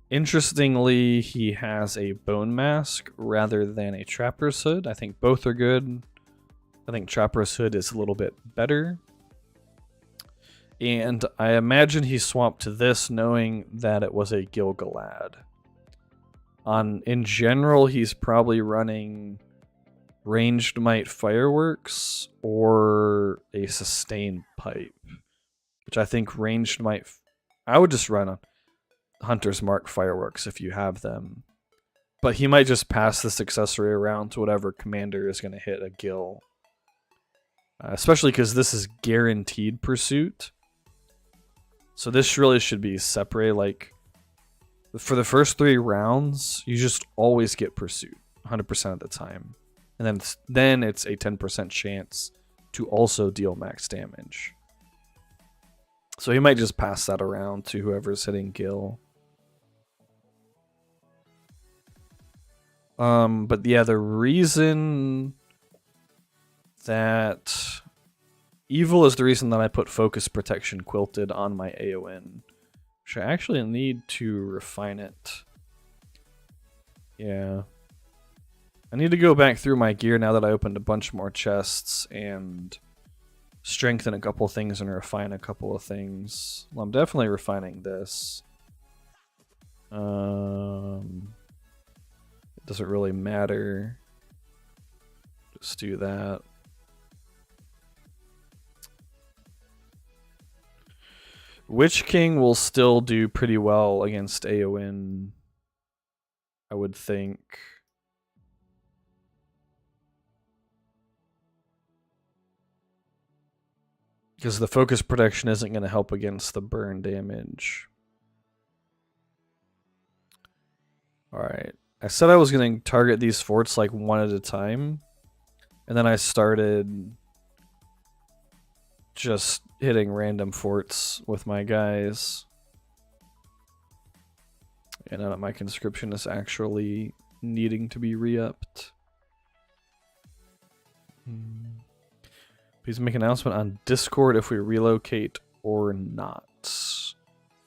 Interestingly, he has a Bone Mask rather than a Trapper's Hood. I think both are good. I think Trapper's Hood is a little bit better. And I imagine he swapped to this knowing that it was a Gil-galad. In general, he's probably running Ranged Might Fireworks or a Sustained Pipe, which I think Ranged Might... I would just run a Hunter's Mark Fireworks if you have them. But he might just pass this accessory around to whatever commander is going to hit a Gil. Especially because this is guaranteed pursuit. So this really should be separate. Like, for the first 3 rounds, you just always get pursuit 100% of the time. And then it's a 10% chance to also deal max damage. So he might just pass that around to whoever's hitting Gil. But yeah, the reason that Evil is the reason that I put Focus Protection Quilted on my AON, which I actually need to refine it. Yeah. I need to go back through my gear now that I opened a bunch more chests and strengthen a couple things and refine a couple of things. Well, I'm definitely refining this. It doesn't really matter. Just do that. Witch King will still do pretty well against AON, I would think. Because the focus protection isn't going to help against the burn damage. Alright. I said I was going to target these forts like one at a time. And then I started just hitting random forts with my guys. And now that my conscription is actually needing to be re-upped. Please make an announcement on Discord if we relocate or not.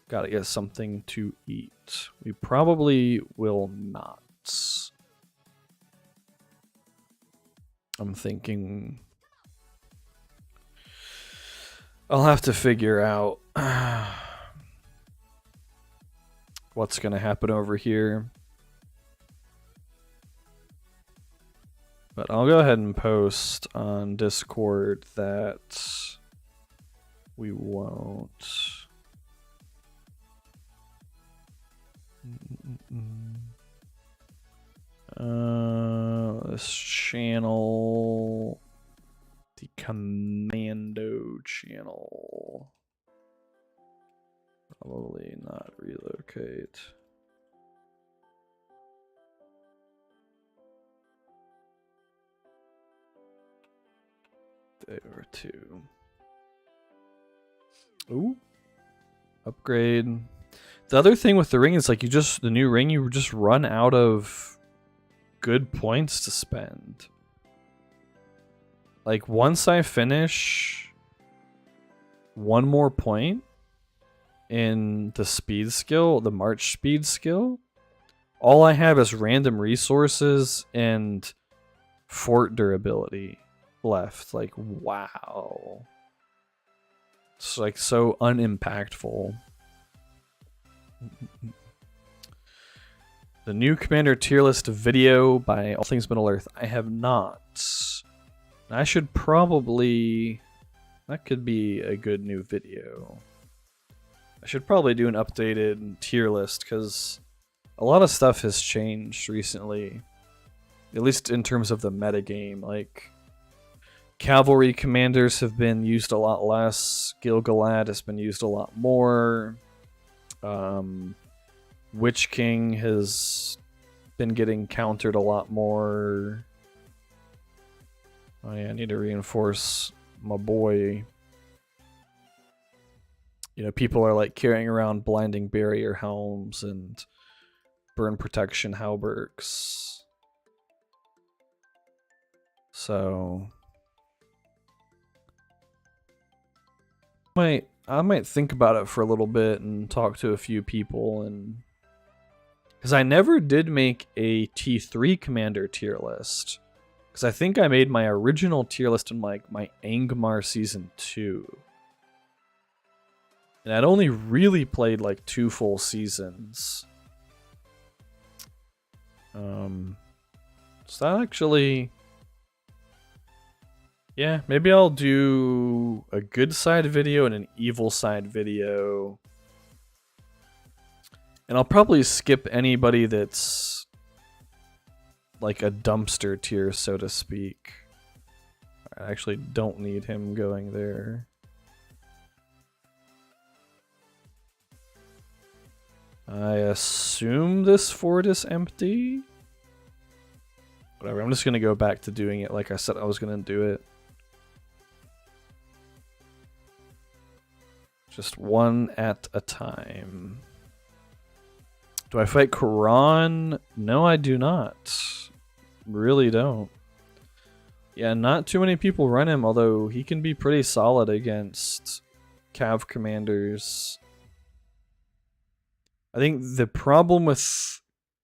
Gotta get something to eat. We probably will not. I'm thinking I'll have to figure out what's gonna happen over here. But I'll go ahead and post on Discord that we won't. This channel, the Commando channel, probably not relocate. There too. Ooh, upgrade. The other thing with the ring is like the new ring, you just run out of good points to spend. Like once I finish one more point in the speed skill, the march speed skill, all I have is random resources and fort durability left. Like, wow. It's like so unimpactful. The new Commander tier list video by All Things Middle Earth. I have not. I should probably... That could be a good new video. I should probably do an updated tier list because a lot of stuff has changed recently. At least in terms of the metagame. Like, cavalry commanders have been used a lot less. Gil-galad has been used a lot more. Witch King has been getting countered a lot more. Oh yeah, I need to reinforce my boy. You know, people are like carrying around blinding barrier helms and burn protection hauberks. So I might think about it for a little bit and talk to a few people, and because I never did make a T3 commander tier list. Because I think I made my original tier list in like my Angmar Season 2. And I'd only really played like 2 full seasons. So that actually... Yeah, maybe I'll do a good side video and an evil side video. And I'll probably skip anybody that's like a dumpster tier, so to speak. I actually don't need him going there. I assume this fort is empty. Whatever, I'm just going to go back to doing it like I said I was going to do it. Just one at a time. Do I fight Quran? No, I do not. Really don't. Yeah, not too many people run him, although he can be pretty solid against Cav commanders. I think the problem with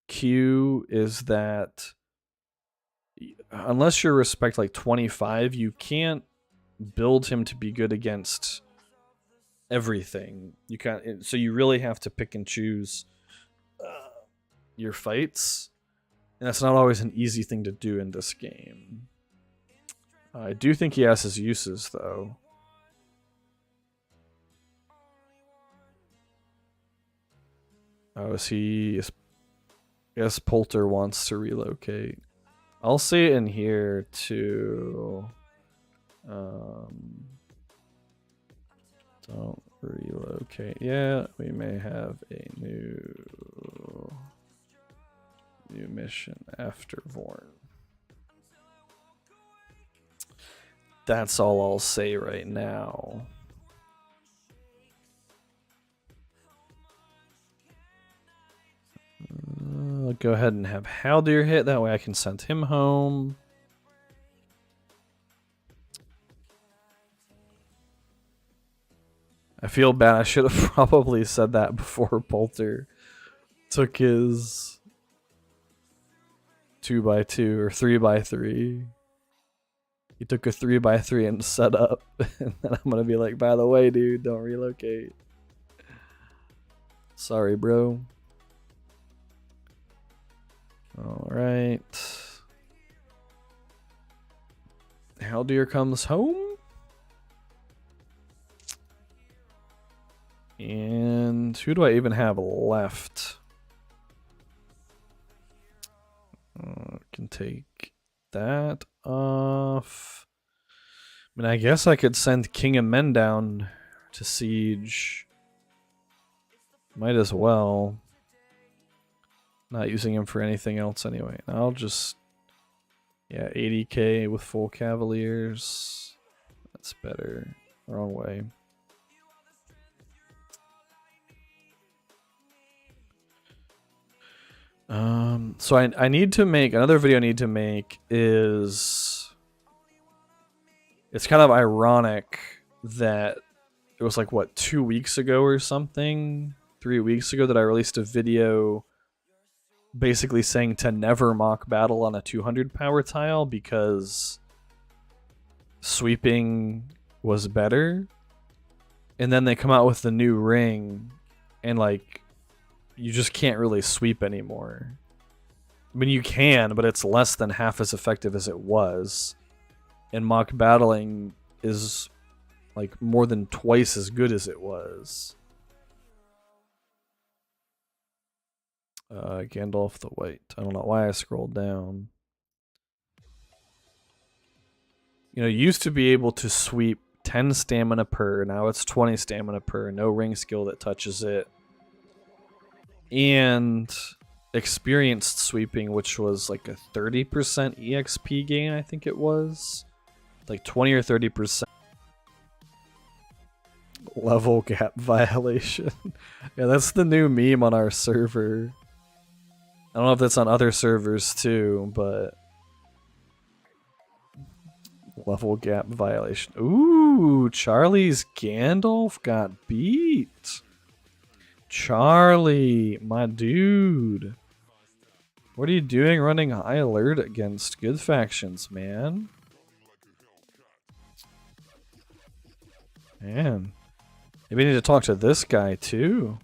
Q is that unless you're respect like 25, you can't build him to be good against everything. You can't, so you really have to pick and choose your fights, and that's not always an easy thing to do in this game. I do think he has his uses though. Oh, is he? Yes, Poulter wants to relocate. I'll say it in here too. Don't relocate yet. We may have a new mission after Vorn. That's all I'll say right now. I'll go ahead and have Haldir hit. That way I can send him home. I feel bad. I should have probably said that before Bolter took his 2x2 or 3x3. He took a 3x3 and set up, and then I'm gonna be like, by the way, dude, don't relocate. Sorry, bro. All right. Haldir comes home. And who do I even have left? Can take that off. I mean, I guess I could send King of Men down to siege. Might as well. Not using him for anything else anyway. I'll just... Yeah, 80k with full Cavaliers. That's better. Wrong way. So I need to make... Another video I need to make is... It's kind of ironic that it was like, what, 2 weeks ago or something? 3 weeks ago that I released a video basically saying to never mock battle on a 200 power tile because sweeping was better. And then they come out with the new ring and like you just can't really sweep anymore. I mean, you can, but it's less than half as effective as it was. And mock battling is like more than twice as good as it was. Gandalf the White. I don't know why I scrolled down. You know, you used to be able to sweep 10 stamina per. Now it's 20 stamina per. No ring skill that touches it. And experienced sweeping, which was like a 30% EXP gain, I think it was. Like 20 or 30%. Level gap violation. Yeah, that's the new meme on our server. I don't know if that's on other servers too, but level gap violation. Ooh, Charlie's Gandalf got beat. Charlie, my dude. What are you doing running high alert against good factions, man? Man. Maybe I need to talk to this guy too.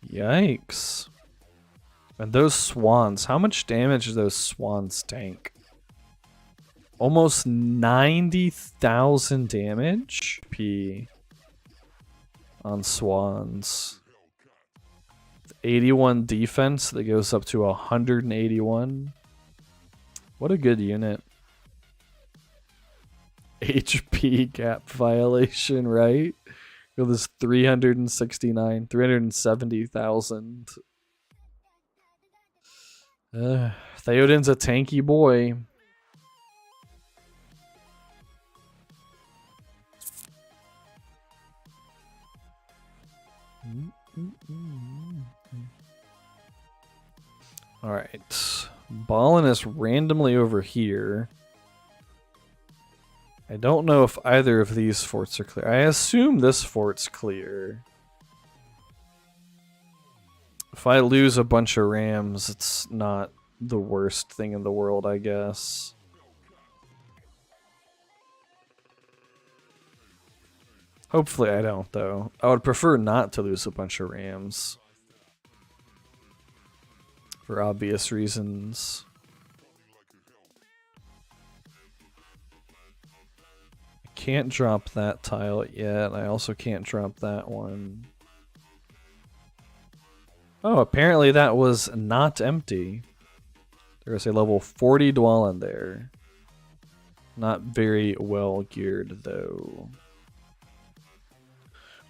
Yikes. And those swans, how much damage do those swans tank? Almost 90,000 damage P on swans. 81 defense that goes up to 181. What a good unit. HP gap violation, right? It was 370,000. Theoden's a tanky boy. Alright. Ballin is randomly over here. I don't know if either of these forts are clear. I assume this fort's clear. If I lose a bunch of rams, it's not the worst thing in the world, I guess. Hopefully I don't, though. I would prefer not to lose a bunch of rams. For obvious reasons. Can't drop that tile yet. I also can't drop that one. Oh, apparently that was not empty. There was a level 40 Dwalin there. Not very well geared, though.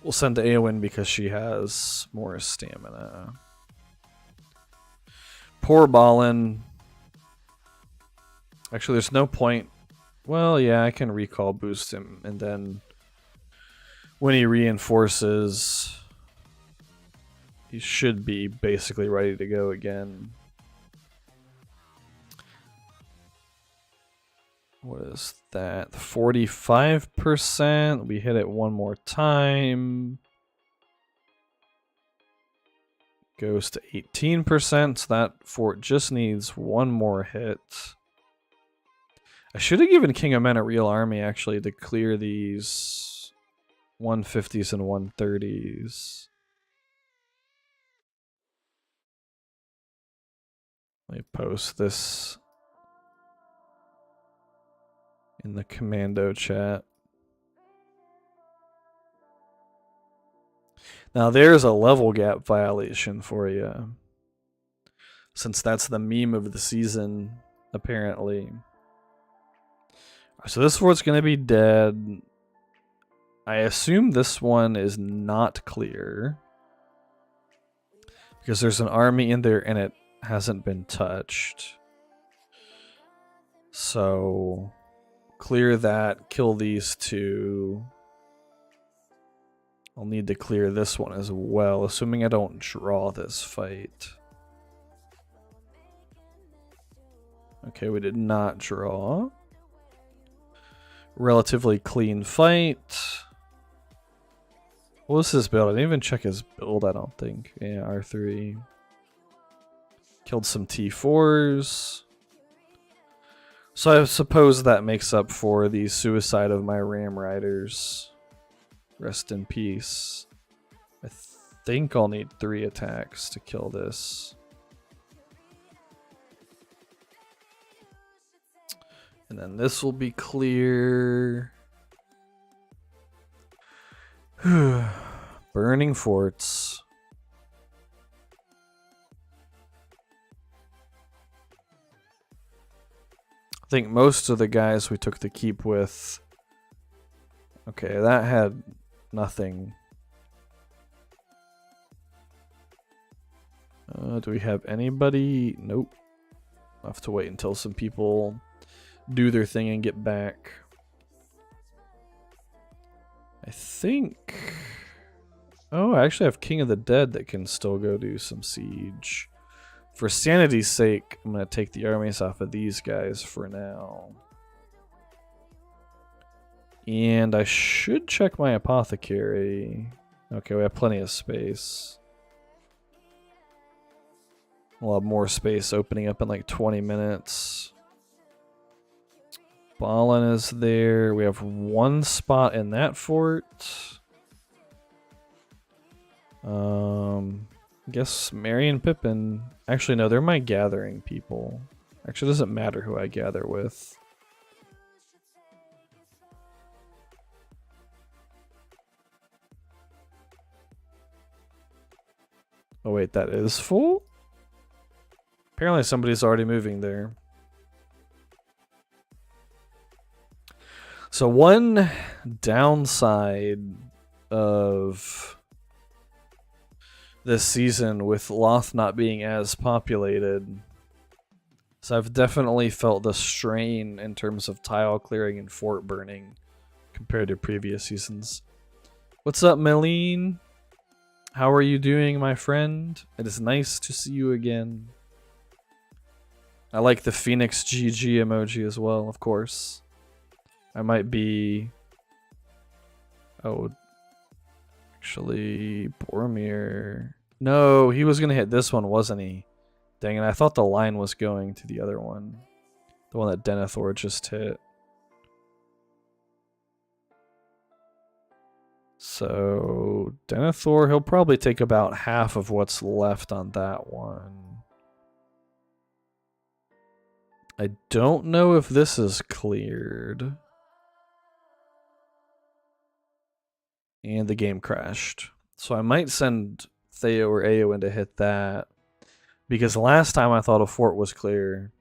We'll send to Eowyn because she has more stamina. Poor Ballin. Actually, there's no point. Well, yeah, I can recall boost him, and then when he reinforces, he should be basically ready to go again. What is that? 45%. We hit it one more time. Goes to 18%. So that fort just needs one more hit. I should have given King of Men a real army actually to clear these 150s and 130s. Let me post this in the commando chat. Now there's a level gap violation for you. Since that's the meme of the season, apparently. So this fort's going to be dead. I assume this one is not clear. Because there's an army in there and it hasn't been touched. So clear that, kill these two. I'll need to clear this one as well, assuming I don't draw this fight. Okay, we did not draw. Relatively clean fight. What was his build? I didn't even check his build, I don't think. Yeah, R3. Killed some T4s. So I suppose that makes up for the suicide of my Ram Riders. Rest in peace. I think I'll need 3 attacks to kill this. And then this will be clear. Burning forts. I think most of the guys we took the keep with. Okay, that had nothing. Do we have anybody? Nope. I'll have to wait until some people do their thing and get back. I think... Oh, I actually have King of the Dead that can still go do some siege. For sanity's sake, I'm going to take the armies off of these guys for now. And I should check my apothecary. Okay, we have plenty of space. We'll have more space opening up in like 20 minutes. Balin is there. We have one spot in that fort. I guess Merry and Pippin. Actually, no, they're my gathering people. Actually, it doesn't matter who I gather with. Oh wait, that is full? Apparently somebody's already moving there. So one downside of this season with Loth not being as populated, so I've definitely felt the strain in terms of tile clearing and fort burning compared to previous seasons. What's up, Meline? How are you doing, my friend? It is nice to see you again. I like the Phoenix GG emoji as well, of course. I might be... Oh, actually, Boromir... No, he was going to hit this one, wasn't he? Dang it, I thought the line was going to the other one. The one that Denethor just hit. So, Denethor, he'll probably take about half of what's left on that one. I don't know if this is cleared. And the game crashed. So I might send Theo or Eowyn to hit that. Because last time I thought a fort was clear.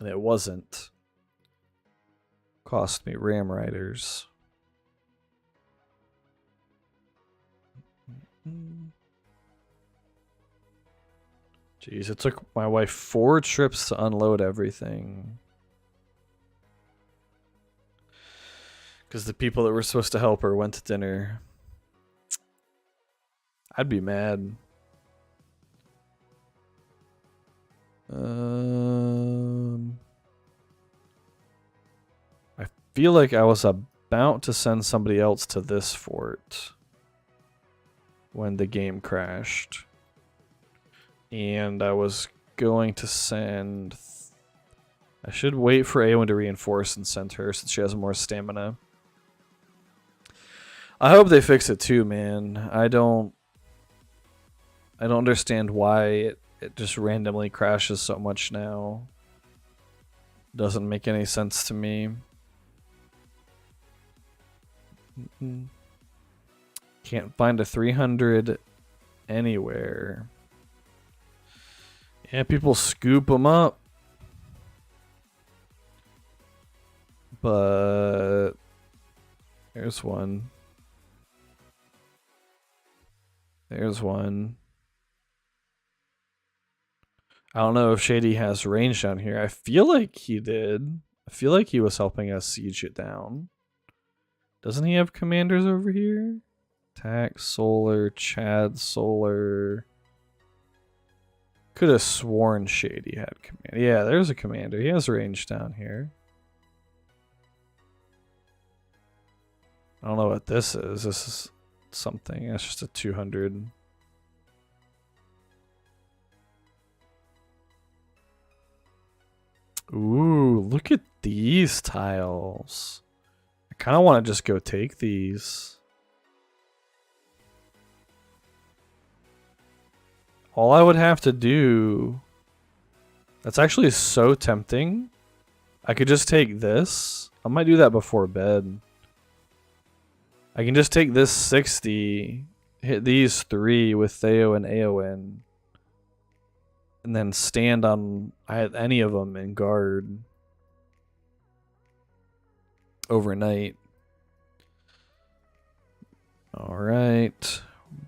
And it wasn't. Cost me Ram Riders. Jeez, it took my wife 4 trips to unload everything. Because the people that were supposed to help her went to dinner. I'd be mad. feel like I was about to send somebody else to this fort when the game crashed. And I was going to send... I should wait for A1 to reinforce and send her since she has more stamina. I hope they fix it too, man. I don't understand why it just randomly crashes so much now. Doesn't make any sense to me. Can't find a 300 anywhere. Yeah, people scoop them up. But there's one. There's one. I don't know if Shady has range down here. I feel like he did. I feel like he was helping us siege it down. Doesn't he have commanders over here? Attack, Solar, Chad, Solar. Could have sworn Shady had command. Yeah, there's a commander. He has range down here. I don't know what this is. This is something. That's just a 200. Ooh, look at these tiles. I kind of want to just go take these. All I would have to do... That's actually so tempting. I could just take this. I might do that before bed. I can just take this 60, hit these 3 with Theo and Aowen, and then stand on any of them and guard overnight. Alright.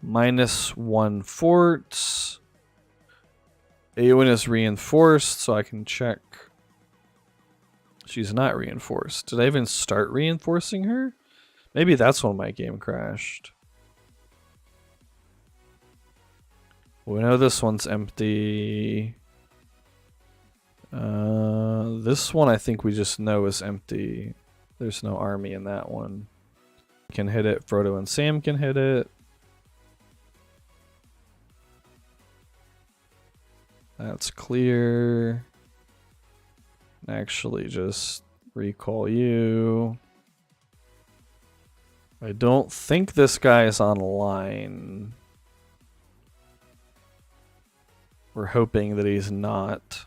-1 fort. Aowen is reinforced, so I can check. She's not reinforced. Did I even start reinforcing her? Maybe that's when my game crashed. We know this one's empty. This one I think we just know is empty. There's no army in that one. Can hit it. Frodo and Sam can hit it. That's clear. Actually, just recall you. I don't think this guy is online. We're hoping that he's not.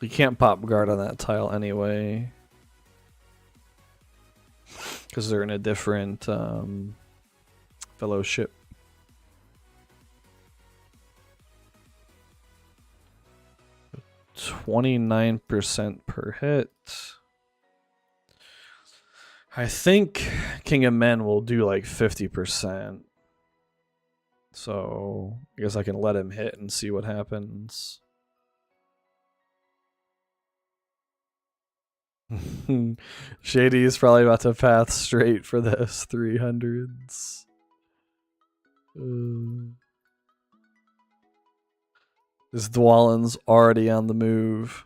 You can't pop guard on that tile anyway. Because they're in a different fellowship. 29% per hit. I think King of Men will do like 50%. So I guess I can let him hit and see what happens. Shady is probably about to path straight for this 300s. This Dwalin's already on the move.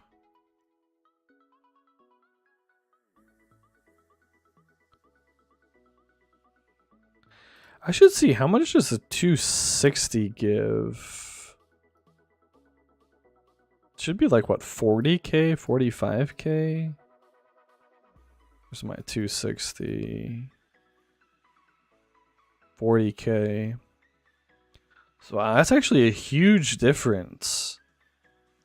I should see how much does a 260 give? It should be like what, 40k, 45k? Where's my 260? 40k. So that's actually a huge difference.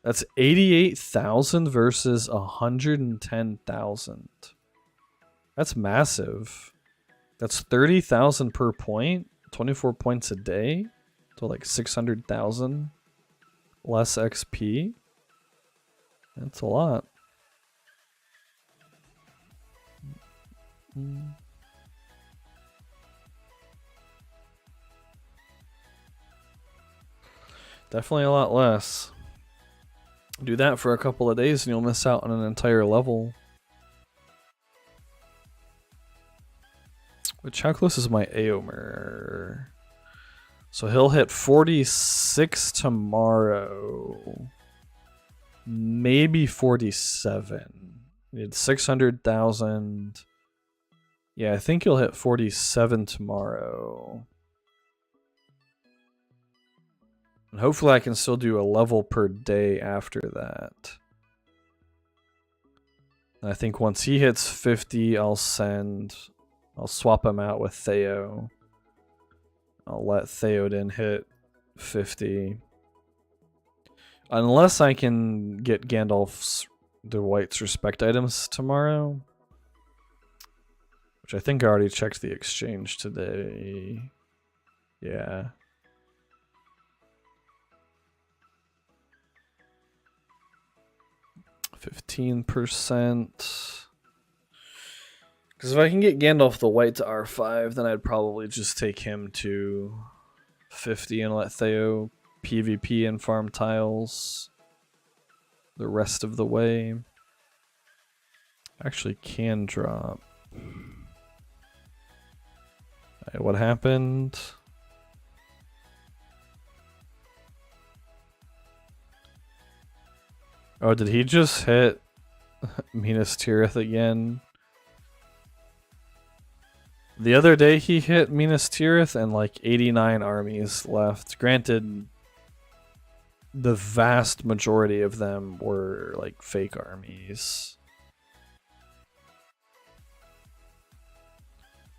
That's 88,000 versus 110,000. That's massive. That's 30,000 per point, 24 points a day, so like 600,000 less XP. That's a lot. Definitely a lot less. Do that for a couple of days and you'll miss out on an entire level. Which, how close is my Aomer? So he'll hit 46 tomorrow. maybe 47. Need 600,000. Yeah, I think he'll hit 47 tomorrow. And hopefully I can still do a level per day after that. And I think once he hits 50, I'll swap him out with Theo. I'll let Theoden hit 50. Unless I can get Gandalf's the White's respect items tomorrow. Which I think I already checked the exchange today. Yeah. %. Because if I can get Gandalf the White to R5, then I'd probably just take him to 50 and let Theo PvP and farm tiles the rest of the way. Actually can drop. Right, what happened? Oh, did he just hit Minas Tirith again? The other day he hit Minas Tirith and like 89 armies left. Granted, the vast majority of them were like fake armies.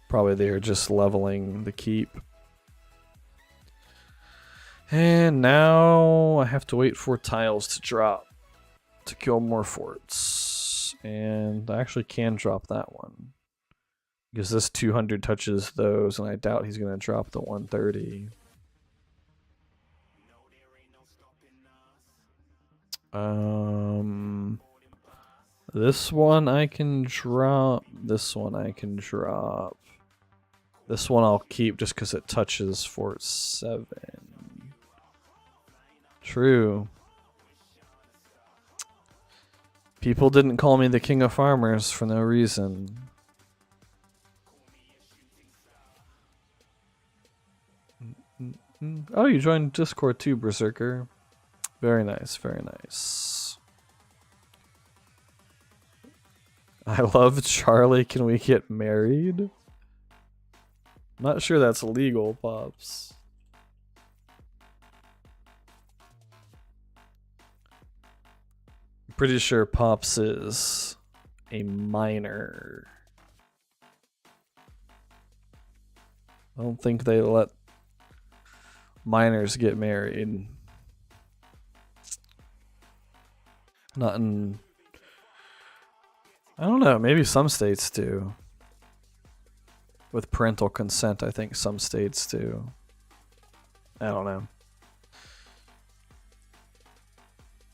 Probably they are just leveling the keep. And now I have to wait for tiles to drop to kill more forts. And I actually can drop that one. Because this 200 touches those, and I doubt he's going to drop the 130. This one I can drop. This one I can drop. This one I'll keep just because it touches Fort 7. True. People didn't call me the king of farmers for no reason. Oh, you joined Discord too, Berserker. Very nice, very nice. I love Charlie. Can we get married? Not sure that's legal, Pops. I'm pretty sure Pops is a minor. I don't think they let minors get married. Not in... I don't know, maybe some states do. With parental consent, I think some states do. I don't know.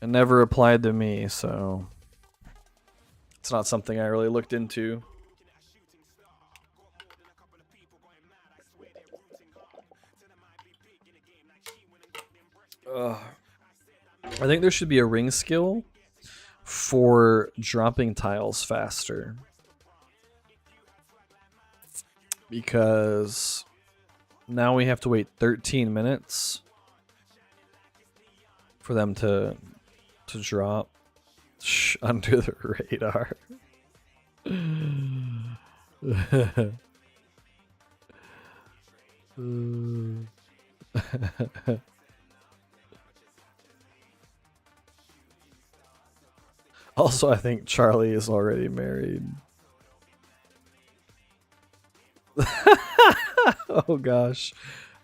It never applied to me, so... It's not something I really looked into. I think there should be a ring skill for dropping tiles faster. Because now we have to wait 13 minutes for them to drop under the radar. Also, I think Charlie is already married. Oh gosh.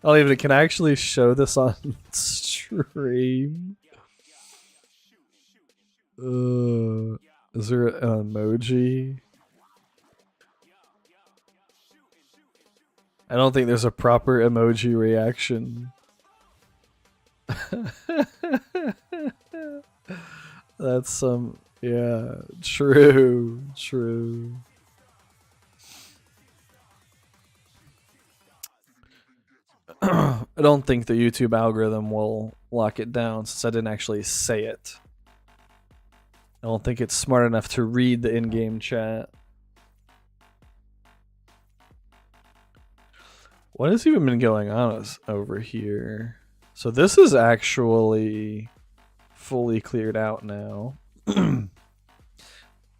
I don't even, can I actually show this on stream? Is there an emoji? I don't think there's a proper emoji reaction. That's some, yeah, true. I don't think the YouTube algorithm will lock it down since I didn't actually say it. I don't think it's smart enough to read the in-game chat. What has even been going on over here? So this is actually fully cleared out now.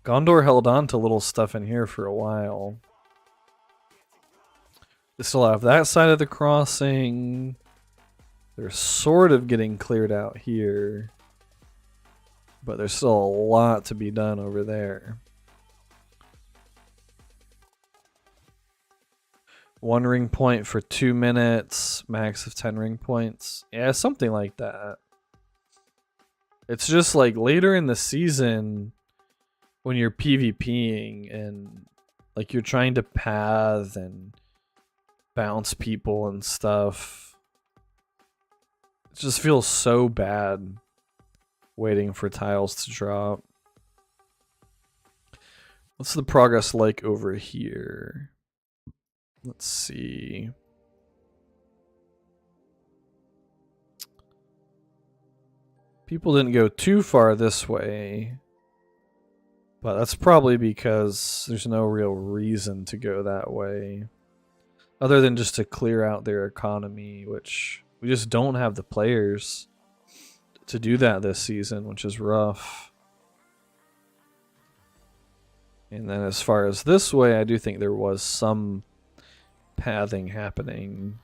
Gondor held on to little stuff in here for a while. They still have that side of the crossing. They're sort of getting cleared out here. But there's still a lot to be done over there. 1 ring point for 2 minutes, max of 10 ring points. Yeah, something like that. It's just like later in the season when you're PvPing and like you're trying to path and bounce people and stuff. It just feels so bad waiting for tiles to drop. What's the progress like over here? Let's see. People didn't go too far this way, but that's probably because there's no real reason to go that way other than just to clear out their economy, which we just don't have the players to do that this season, which is rough. And then as far as this way, I do think there was some pathing happening.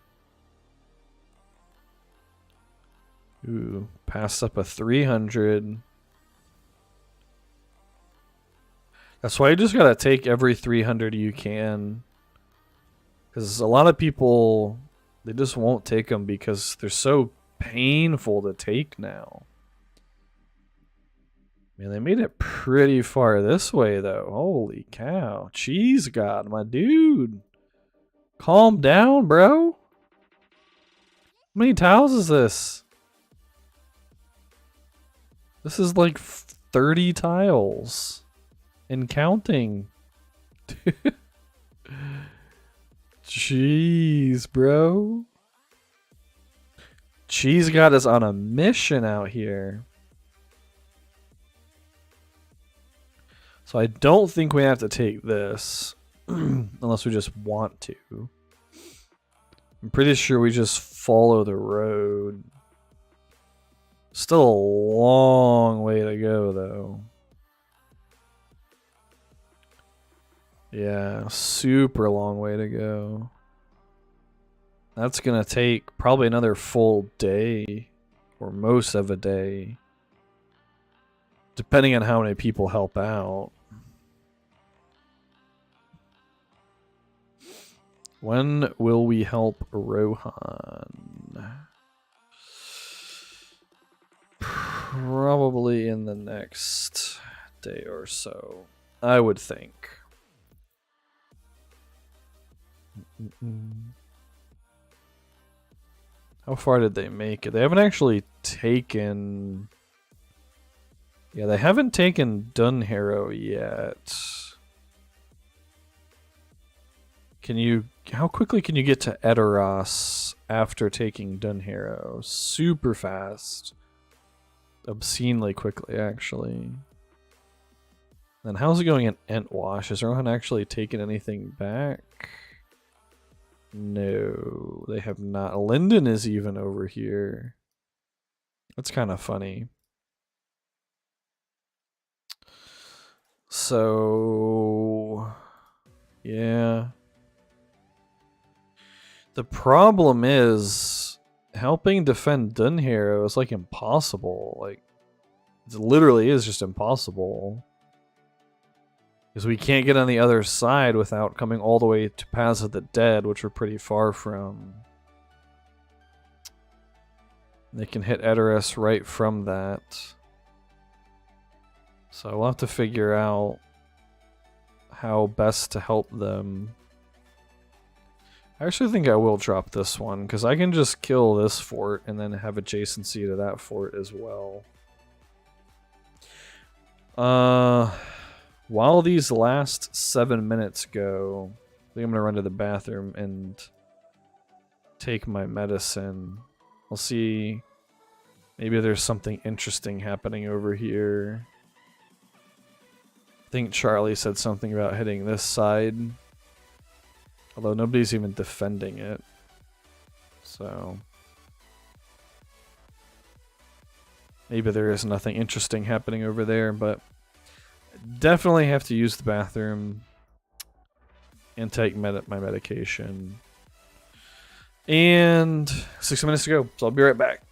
Ooh, passed up a 300. That's why you just gotta take every 300 you can. Because a lot of people, they just won't take them because they're so painful to take now. Man, they made it pretty far this way though. Holy cow. Cheese God, my dude. Calm down, bro. How many tiles is this? This is like 30 tiles. And counting. Jeez, bro. Cheese God is on a mission out here. So I don't think we have to take this. Unless we just want to. I'm pretty sure we just follow the road. Still a long way to go, though. Yeah, super long way to go. That's gonna take probably another full day, or most of a day, depending on how many people help out. When will we help Rohan? Probably in the next day or so, I would think. How far did they make it? They haven't actually taken... Yeah, they haven't taken Dunharrow yet. Can you... How quickly can you get to Edoras after taking Dunharrow? Super fast. Obscenely quickly, actually. Then how's it going in Entwash? Has Rohan actually taken anything back? No, they have not. Linden is even over here. That's kind of funny. So, yeah. The problem is helping defend Dunharrow is like impossible. Like, it literally is just impossible. Because we can't get on the other side without coming all the way to Paths of the Dead, which we're pretty far from. They can hit Edoras right from that. So we'll have to figure out how best to help them. I actually think I will drop this one, because I can just kill this fort and then have adjacency to that fort as well. While these last 7 minutes go, I think I'm going to run to the bathroom and take my medicine. I'll see. Maybe there's something interesting happening over here. I think Charlie said something about hitting this side. Although nobody's even defending it. So. Maybe there is nothing interesting happening over there, but definitely have to use the bathroom and take my medication. And 6 minutes to go, so I'll be right back.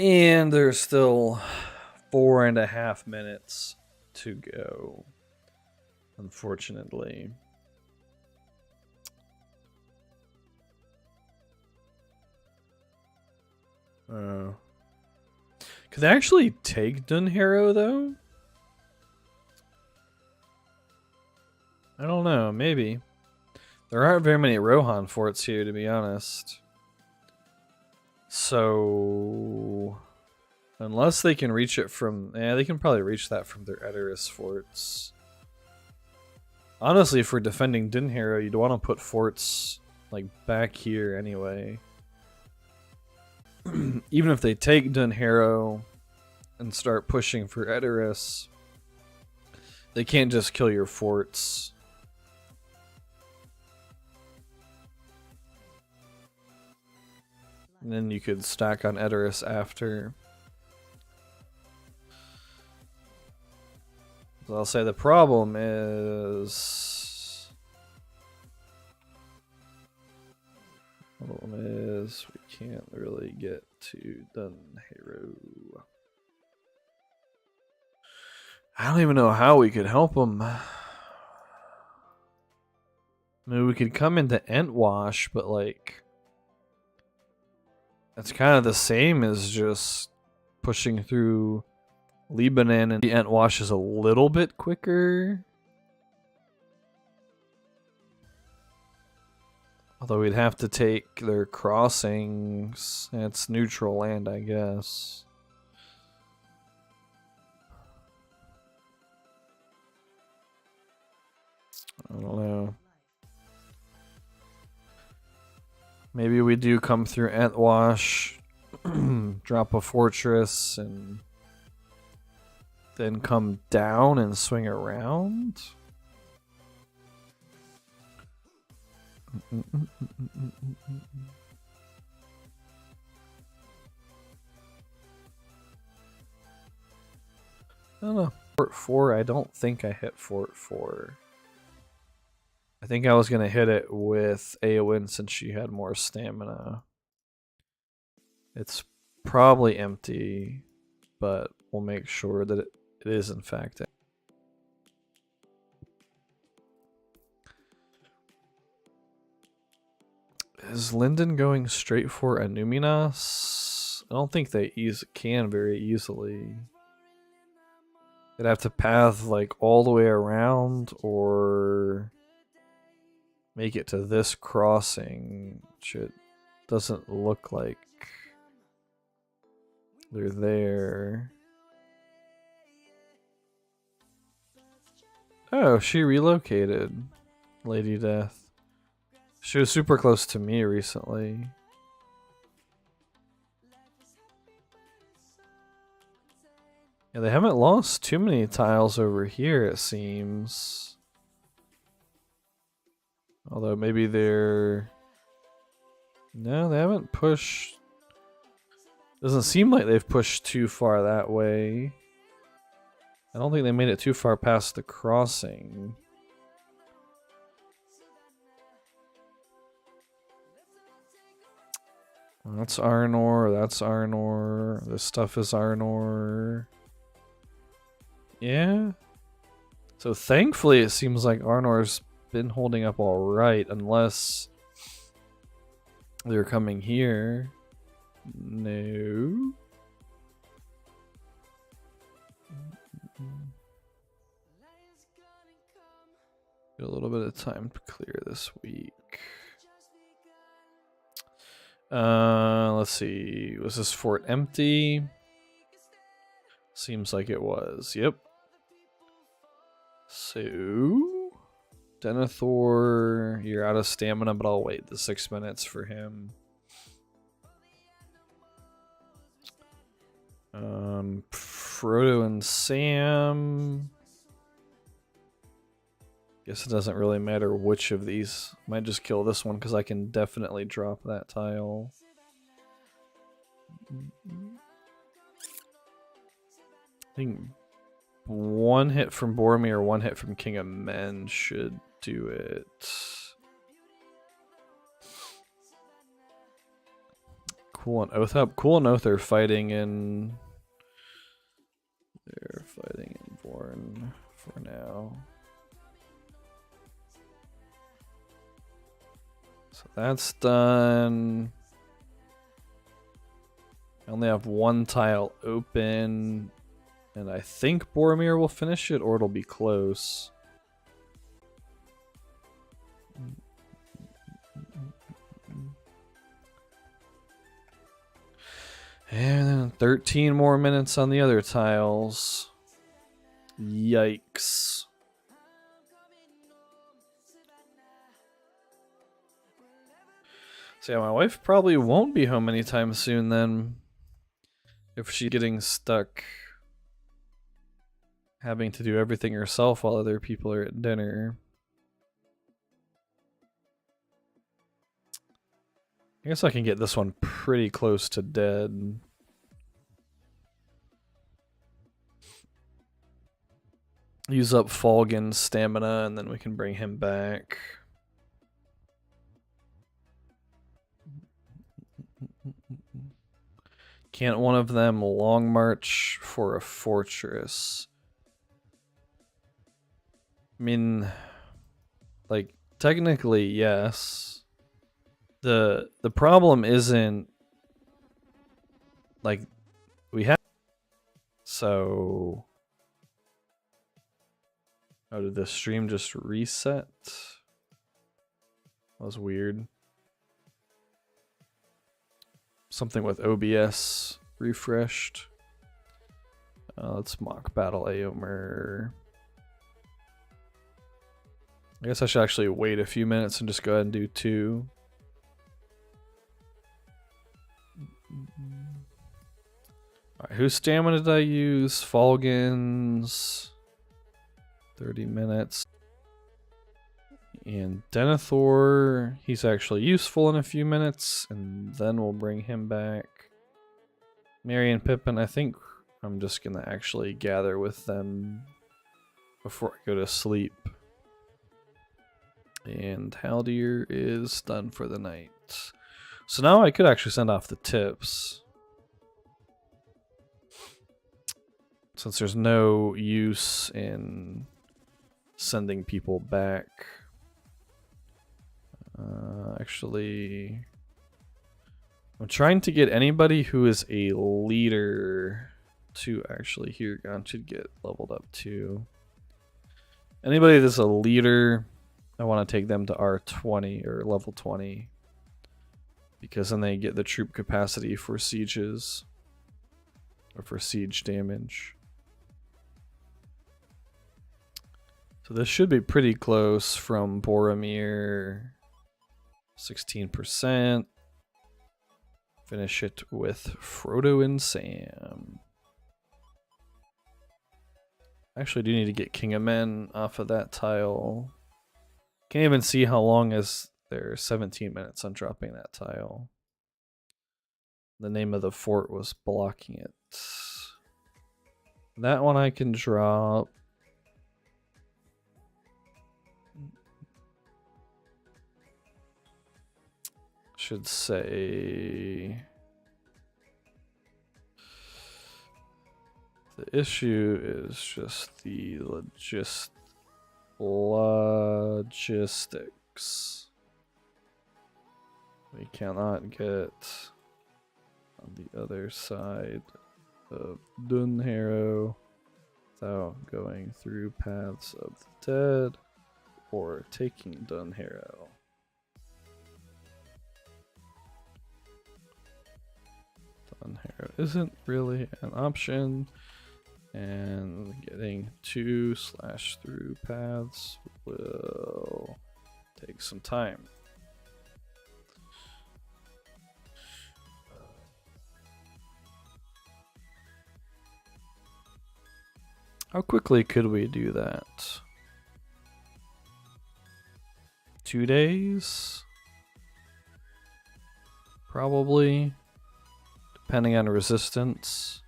And there's still 4.5 minutes to go, unfortunately. Could they actually take Dunharrow, though? I don't know, maybe. There aren't very many Rohan forts here, to be honest. So, unless they can reach it from... Yeah, they can probably reach that from their Edoras forts. Honestly, if we're defending Dunharrow, you'd want to put forts, like, back here anyway. Even if they take Dunharrow and start pushing for Edoras, they can't just kill your forts. And then you could stack on Edoras after. So I'll say the problem is... we can't really get to Dunharrow. I don't even know how we could help them. I mean, we could come into Entwash, but like... That's kind of the same as just pushing through Lebanon, and the Entwash is a little bit quicker. Although we'd have to take their crossings. It's neutral land, I guess. I don't know. Maybe we do come through Entwash, drop a fortress, and then come down and swing around? I don't know. Fort 4, I don't think I hit Fort 4. I think I was going to hit it with Eowyn since she had more stamina. It's probably empty, but we'll make sure that it is in fact empty. Is Lyndon going straight for Anuminas? I don't think they can very easily. They'd have to path like all the way around or make it to this crossing, which it doesn't look like they're there. Oh, she relocated. Lady Death. She was super close to me recently. Yeah, they haven't lost too many tiles over here, it seems. Although maybe they're... No, they haven't pushed... Doesn't seem like they've pushed too far that way. I don't think they made it too far past the crossing. That's Arnor, that's Arnor. This stuff is Arnor. Yeah. So thankfully it seems like Arnor's been holding up alright, unless they're coming here. No. Get a little bit of time to clear this week. Let's see. Was this fort empty? Seems like it was. Yep. So, Denethor, you're out of stamina, but I'll wait the 6 minutes for him. Frodo and Sam. Guess it doesn't really matter which of these. Might just kill this one because I can definitely drop that tile. I think one hit from Boromir, one hit from King of Men should do it. Cool and Oath up. Cool and Oath are fighting in... They're fighting in Vorn for now. So that's done. I only have one tile open, and I think Boromir will finish it, or it'll be close. And then 13 more minutes on the other tiles. Yikes. So yeah, my wife probably won't be home anytime soon then, if she's getting stuck having to do everything herself while other people are at dinner. I guess I can get this one pretty close to dead. Use up Falgon's stamina and then we can bring him back. Can't one of them long march for a fortress? I mean, like, technically, yes. The problem isn't, like, we have... So... Oh, did the stream just reset? That was weird. Something with OBS refreshed. Let's mock battle Aomer. I guess I should actually wait a few minutes and just go ahead and do 2. Alright, whose stamina did I use? Falgon's. 30 minutes. And Denethor, he's actually useful in a few minutes, and then we'll bring him back. Merry and Pippin, I think I'm just gonna actually gather with them before I go to sleep. And Haldir is done for the night. So now I could actually send off the tips. Since there's no use in sending people back. Actually, I'm trying to get anybody who is a leader to actually here. Gon should get leveled up too. Anybody that's a leader, I want to take them to R20 or level 20. Because then they get the troop capacity for sieges. Or for siege damage. So this should be pretty close from Boromir. 16%. Finish it with Frodo and Sam. Actually, I do need to get King of Men off of that tile. Can't even see how long is there. 17 minutes on dropping that tile. The name of the fort was blocking it. That one I can drop. Should say the issue is just the logistics. We cannot get on the other side of Dunharrow without going through Paths of the Dead or taking Dunharrow. Dunharrow isn't really an option, and getting to / through paths will take some time. How quickly could we do that? 2 days? Probably. Depending on resistance.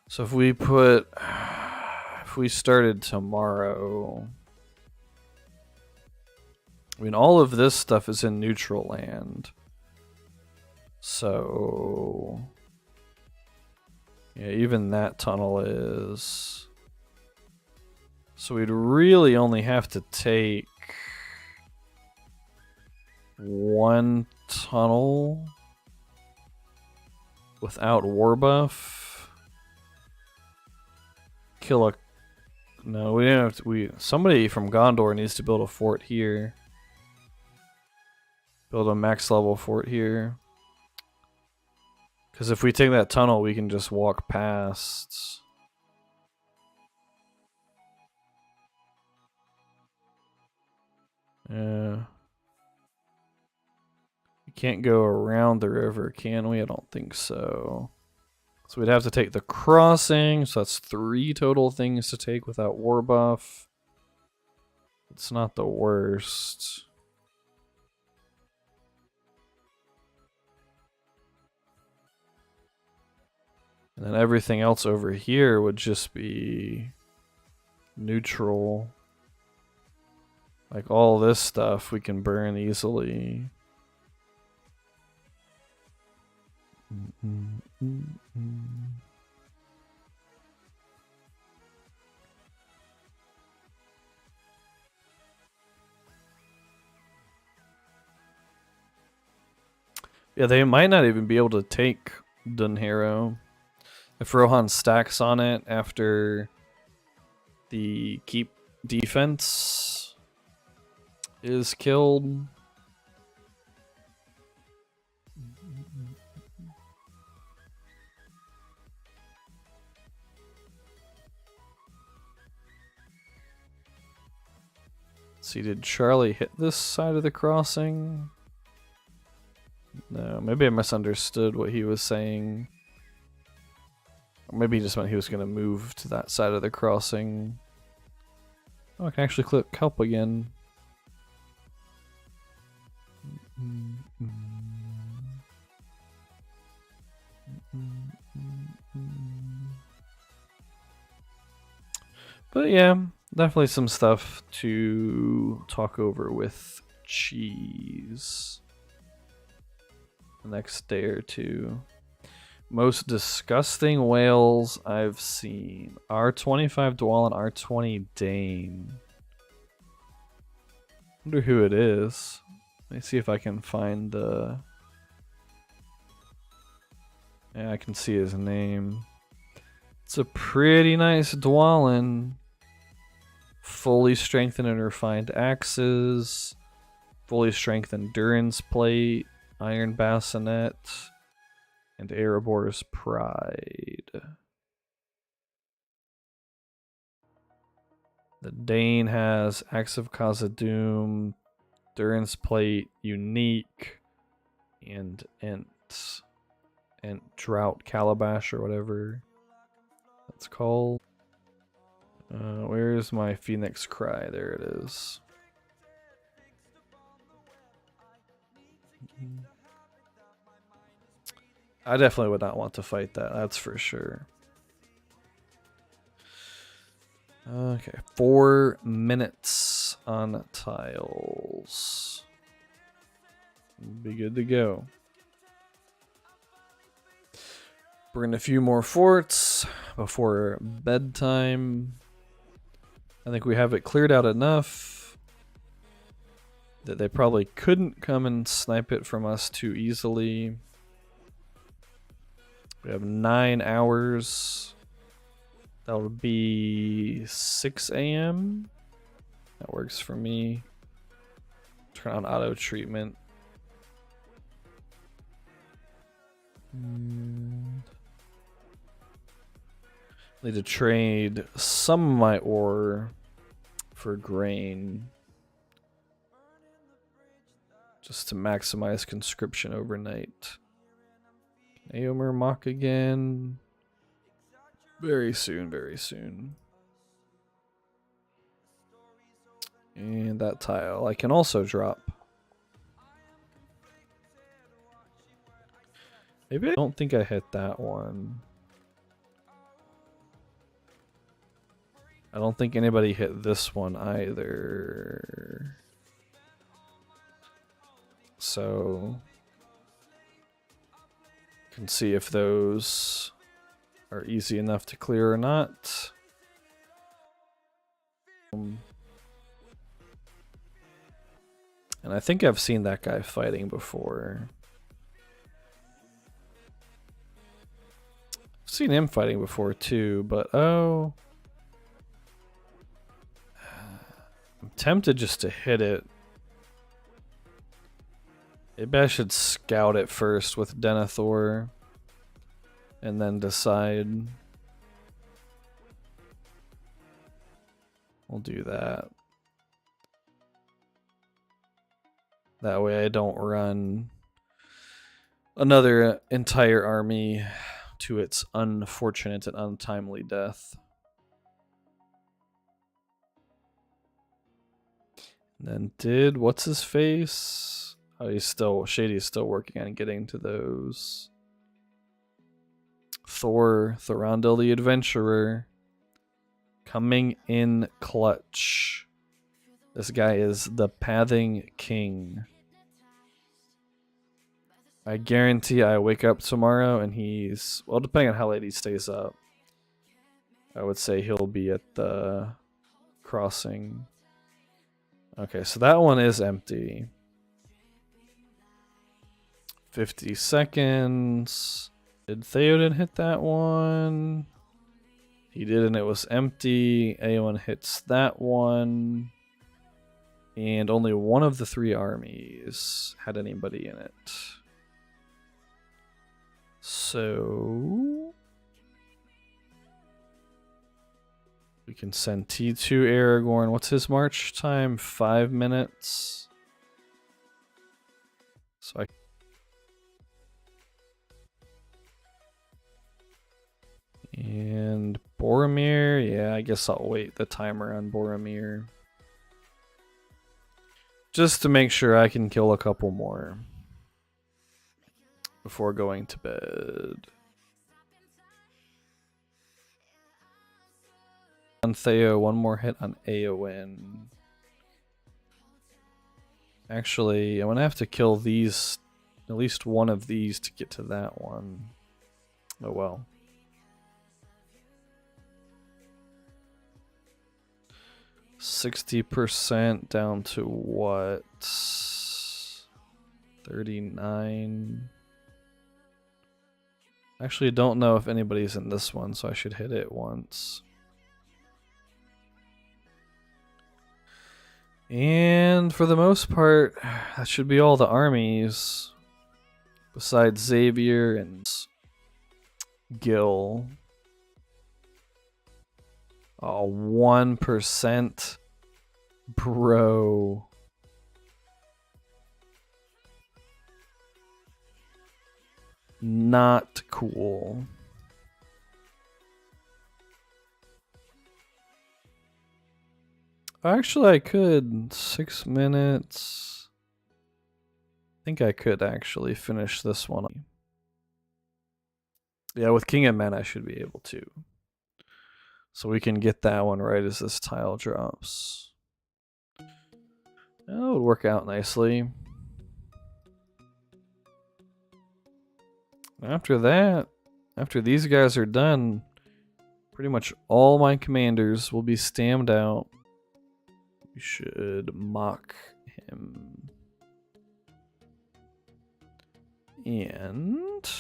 So if we started tomorrow, I mean, all of this stuff is in neutral land. So yeah, even that tunnel is. So we'd really only have to take one tunnel without war buff. Kill a. No, we didn't have to. Somebody from Gondor needs to build a fort here. Build a max level fort here. Because if we take that tunnel, we can just walk past. Yeah. We can't go around the river, can we? I don't think so. So we'd have to take the crossing. So that's 3 total things to take without war buff. It's not the worst. And then everything else over here would just be neutral. Like all this stuff we can burn easily. Yeah, they might not even be able to take Dunharrow. If Rohan stacks on it after the keep defense is killed. See, did Charlie hit this side of the crossing? No, maybe I misunderstood what he was saying. Or maybe he just meant he was going to move to that side of the crossing. Oh, I can actually click help again. But yeah, definitely some stuff to talk over with Cheese the next day or two. Most disgusting whales I've seen. R25 Dwalin, R20 Dane. Wonder who it is. Let me see if I can find the Yeah, I can see his name. It's a pretty nice dwellin'. Fully strengthened and refined axes. Fully strengthened Durin's plate. Iron bassinet. And Erebor's pride. The Dane has Axe of Khazad-dûm, Durin's plate, unique, and Drought Calabash or whatever that's called. Where's my Phoenix Cry? There it is. I definitely would not want to fight that, that's for sure. Okay, 4 minutes on tiles. Be good to go. Bring a few more forts before bedtime. I think we have it cleared out enough that they probably couldn't come and snipe it from us too easily. We have 9 hours. That'll be 6 a.m. That works for me. Turn on auto treatment. Need to trade some of my ore for grain. Just to maximize conscription overnight. Aomer mock again. Very soon, very soon. And that tile I can also drop. Maybe I don't think I hit that one. I don't think anybody hit this one either. So can see if those are easy enough to clear or not. And I think I've seen that guy fighting before. I've seen him fighting before too, but oh. I'm tempted just to hit it. Maybe I should scout it first with Denethor. And then decide. We'll do that. That way I don't run another entire army to its unfortunate and untimely death. And then what's his face? Oh, Shady's still working on getting to those. Thorondil the Adventurer, coming in clutch. This guy is the Pathing King. I guarantee I wake up tomorrow and he's, well, depending on how late he stays up, I would say he'll be at the crossing. Okay, so that one is empty. 50 seconds. Did Theoden hit that one? He did, and it was empty. Aowen hits that one. And only one of the 3 armies had anybody in it. So we can send T2 Aragorn. What's his march time? 5 minutes. So and Boromir, yeah, I guess I'll wait the timer on Boromir. Just to make sure I can kill a couple more before going to bed. On Theo, one more hit on Aowen. Actually, I'm gonna have to kill these, at least one of these to get to that one. Oh well. 60% down to what? 39. Actually, don't know if anybody's in this one, so I should hit it once. And for the most part, that should be all the armies. Besides Xavier and Gil. Oh, 1%. Bro. Not cool. Actually, I could. 6 minutes. I think I could actually finish this one. Yeah, with King of Men, I should be able to. So we can get that one right as this tile drops. That would work out nicely. After that, after these guys are done, pretty much all my commanders will be stammed out. We should mock him. And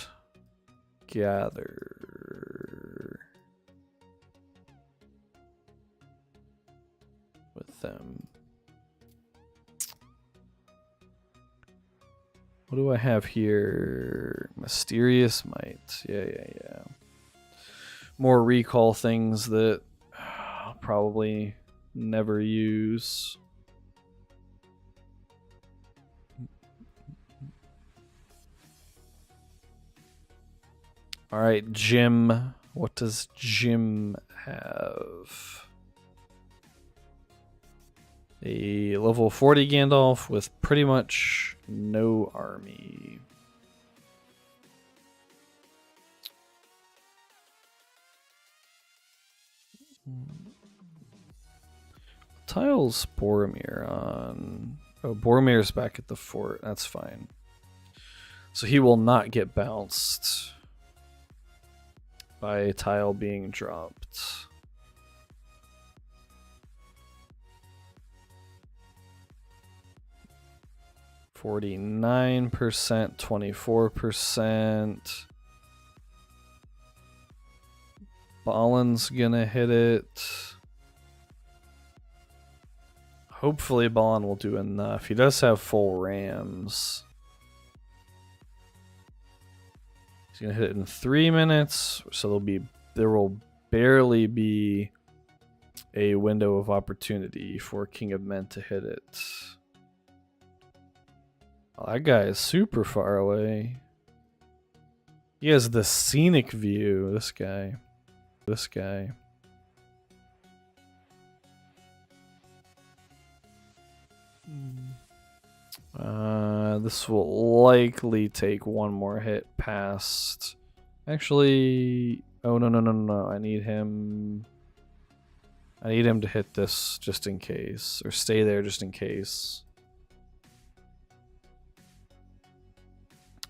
gather with them. What do I have here? Mysterious Might. Yeah. More recall things that I'll probably never use. All right, Jim. What does Jim have? A level 40 Gandalf with pretty much no army. Tiles Boromir on. Oh, Boromir's back at the fort. That's fine. So he will not get bounced by a tile being dropped. $49%, 24%. Balin's gonna hit it. Hopefully Balin will do enough. He does have full rams. He's gonna hit it in 3 minutes, so there will barely be a window of opportunity for King of Men to hit it. Oh, that guy is super far away. He has the scenic view, this guy. This guy. This will likely take one more hit past. Actually, oh no. I need him to hit this just in case, or stay there just in case.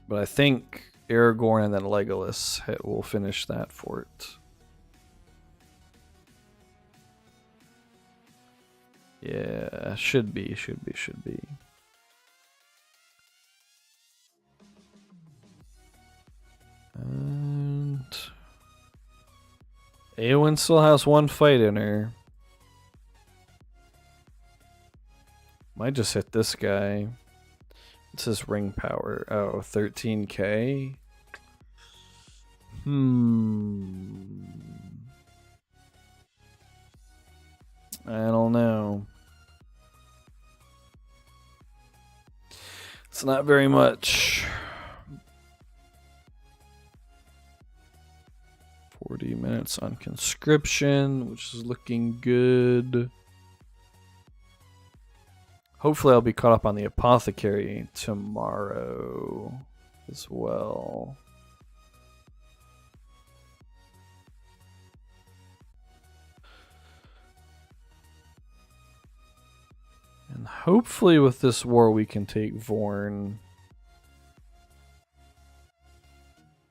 But I think Aragorn and then Legolas will finish that fort. Yeah, should be. And Eowyn still has one fight in her. Might just hit this guy. It says ring power. Oh, 13k. I don't know. It's not very much. 40 minutes on conscription, which is looking good. Hopefully I'll be caught up on the apothecary tomorrow as well. And hopefully with this war we can take Vorn.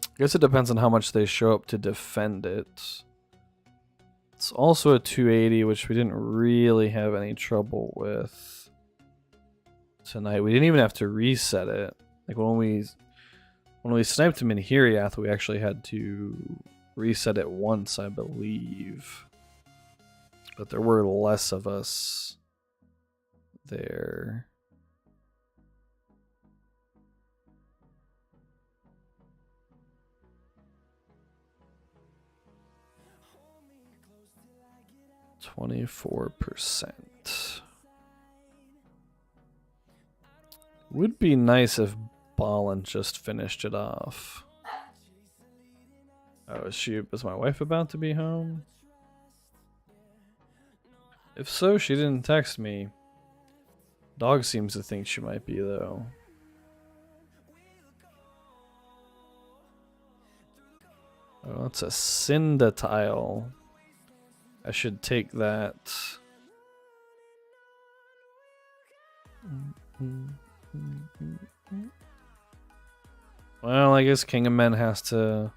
I guess it depends on how much they show up to defend it. It's also a 280, which we didn't really have any trouble with tonight. We didn't even have to reset it. Like when we When we sniped him in Hiriath, we actually had to reset it once, I believe. But there were less of us there. %. Would be nice if Ballin just finished it off. Oh, is my wife about to be home? If so, she didn't text me. Dog seems to think she might be, though. Oh, it's a Cinda tile. I should take that. Well, I guess King of Men has to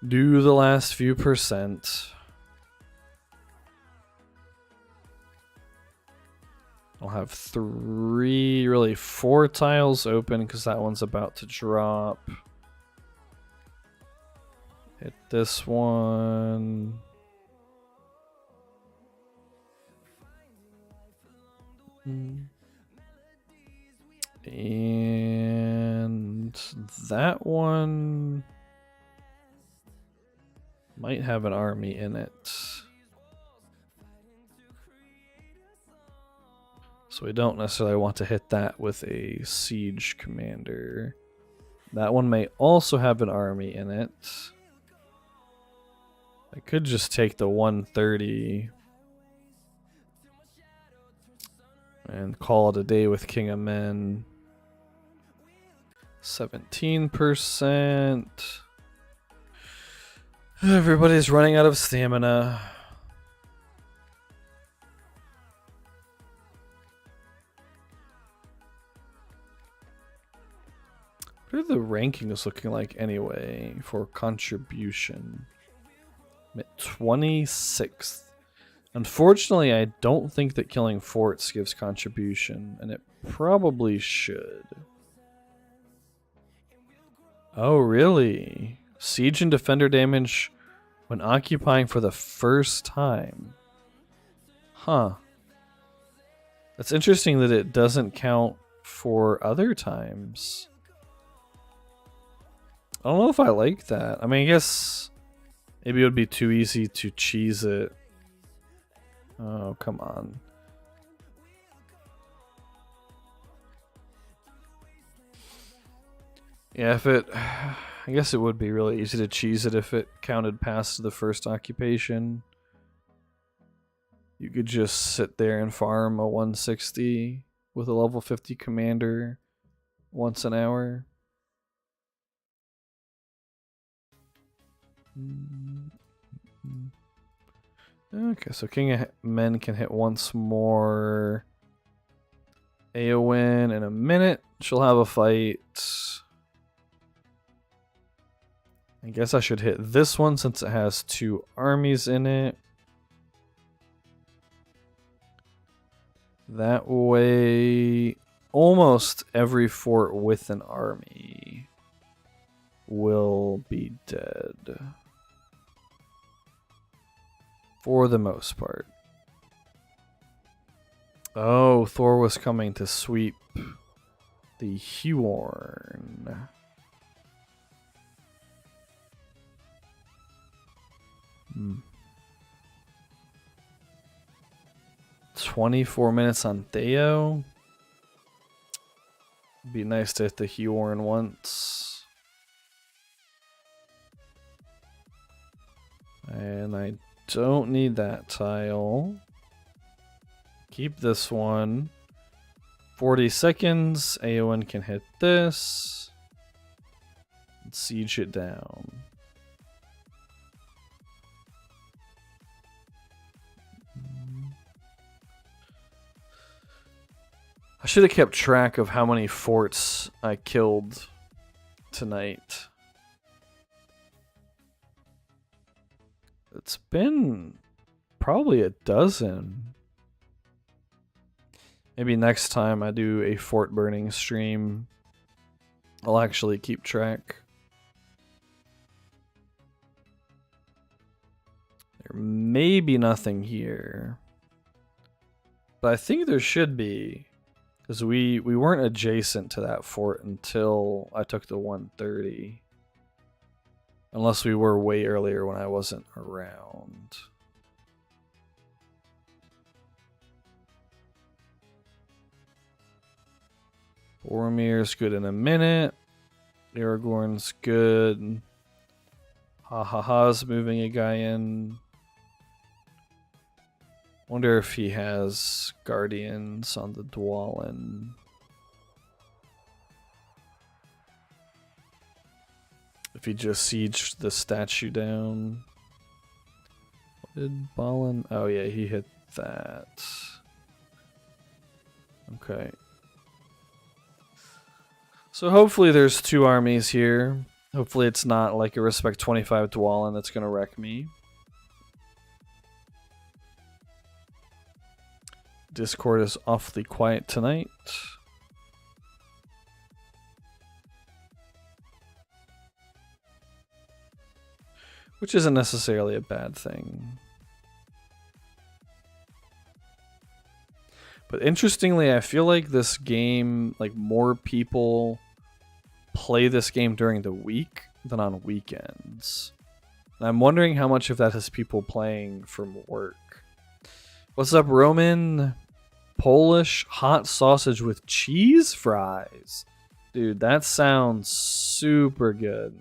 do the last few %. I'll have 3, really 4 tiles open because that one's about to drop. Hit this one. And that one might have an army in it. So we don't necessarily want to hit that with a siege commander. That one may also have an army in it. I could just take the 130 and call it a day with King of Men. 17%. Everybody's running out of stamina. What are the rankings looking like anyway for contribution? I'm at 26th. Unfortunately, I don't think that killing forts gives contribution, and it probably should. Oh, really? Siege and defender damage when occupying for the first time. Huh. That's interesting that it doesn't count for other times. I don't know if I like that. I mean, I guess maybe it would be too easy to cheese it. Oh, come on. Yeah, if it... I guess it would be really easy to cheese it if it counted past the first occupation. You could just sit there and farm a 160 with a level 50 commander once an hour. Okay, so King of Men can hit once more. Eowyn in a minute. She'll have a fight. I guess I should hit this one since it has 2 armies in it. That way, almost every fort with an army will be dead. For the most part. Oh, Thor was coming to sweep the Huorn. 24 minutes on Theo. Be nice to hit the Huorn once. And I don't need that tile. Keep this one. 40 seconds. Eowyn can hit this. And siege it down. I should have kept track of how many forts I killed tonight. It's been probably a dozen. Maybe next time I do a fort burning stream, I'll actually keep track. There may be nothing here, but I think there should be, because we weren't adjacent to that fort until I took the 130. Unless we were way earlier when I wasn't around. Boromir's good in a minute. Aragorn's good. Ha-ha-ha's moving a guy in. Wonder if he has guardians on the Dwalin. If he just sieged the statue down. What did Balin? Oh yeah, he hit that. Okay. So hopefully there's 2 armies here. Hopefully it's not like a Respect 25 Dwalin that's gonna wreck me. Discord is awfully quiet tonight. Which isn't necessarily a bad thing. But interestingly, I feel like this game, like more people play this game during the week than on weekends. And I'm wondering how much of that is people playing from work. What's up, Roman? Polish hot sausage with cheese fries. Dude, that sounds super good.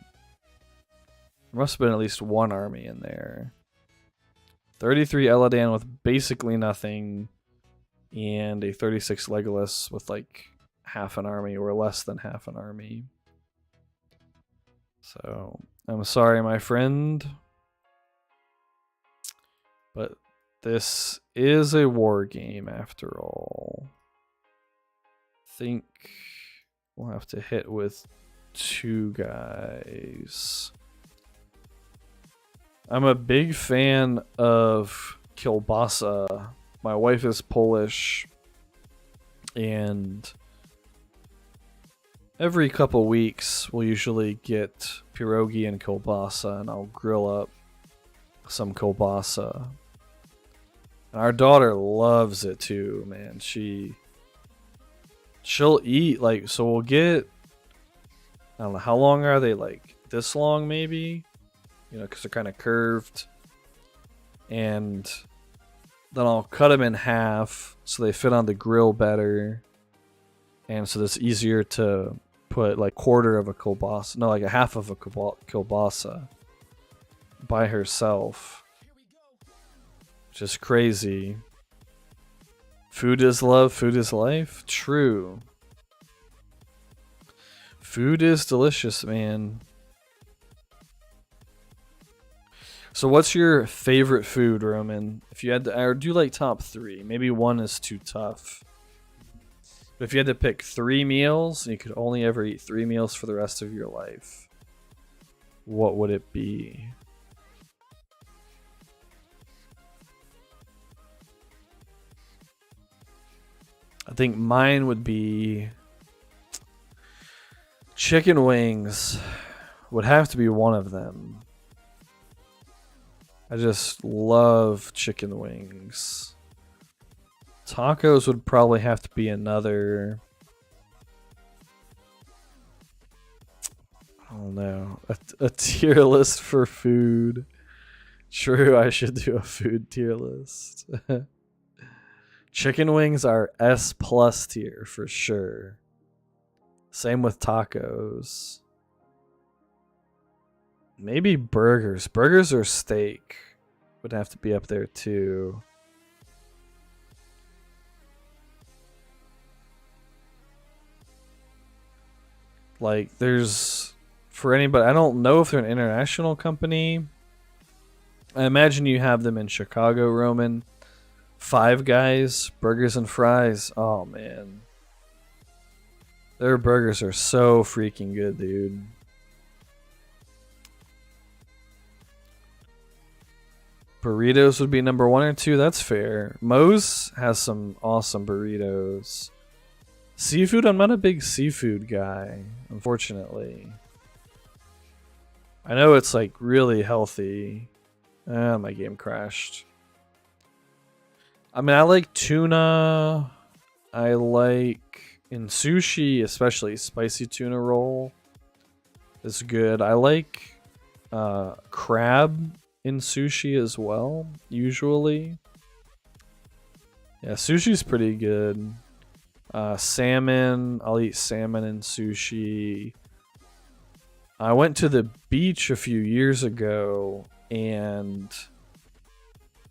There must have been at least 1 army in there. 33 Eladan with basically nothing. And a 36 Legolas with like half an army or less than half an army. So, I'm sorry, my friend. But this is a war game after all. I think we'll have to hit with 2 guys. I'm a big fan of kielbasa. My wife is Polish, and every couple weeks we'll usually get pierogi and kielbasa, and I'll grill up some kielbasa. And our daughter loves it too, man. She'll eat, like, so we'll get, I don't know, how long are they, like this long maybe? You know, because they're kind of curved. And then I'll cut them in half so they fit on the grill better. And so it's easier to put like quarter of a kielbasa, no, like a half of a kielbasa by herself. Which is crazy. Food is love, food is life. True. Food is delicious, man. So what's your favorite food, Roman? If you had to, or do like top 3. Maybe 1 is too tough. But if you had to pick 3 meals, and you could only ever eat 3 meals for the rest of your life, what would it be? I think mine would be chicken wings. Would have to be one of them. I just love chicken wings. Tacos would probably have to be another. I don't know. A tier list for food. True, I should do a food tier list. Chicken wings are S+ tier for sure. Same with tacos. Maybe burgers. Burgers or steak would have to be up there too. Like, there's, for anybody, I don't know if they're an international company. I imagine you have them in Chicago, Roman. Five Guys, burgers and fries. Oh, man. Their burgers are so freaking good, dude. Burritos would be number 1 or 2. That's fair. Moe's has some awesome burritos. Seafood, I'm not a big seafood guy, unfortunately. I know it's like really healthy. Ah, my game crashed. I mean, I like tuna. I like in sushi, especially spicy tuna roll is good. I like crab in sushi as well, usually. Yeah, sushi's pretty good. Salmon, I'll eat salmon in sushi. I went to the beach a few years ago and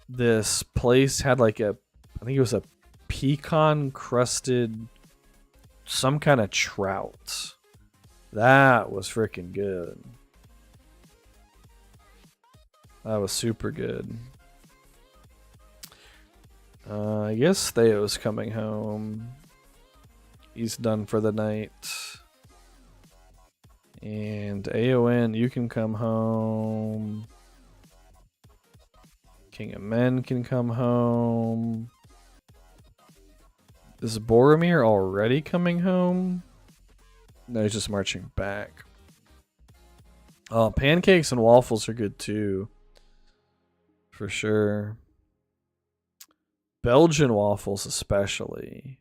this place had like I think it was a pecan crusted some kind of trout. That was freaking good. That was super good. I guess Theo's coming home. He's done for the night. And AON, you can come home. King of Men can come home. Is Boromir already coming home? No, he's just marching back. Oh, pancakes and waffles are good too. For sure. Belgian waffles especially.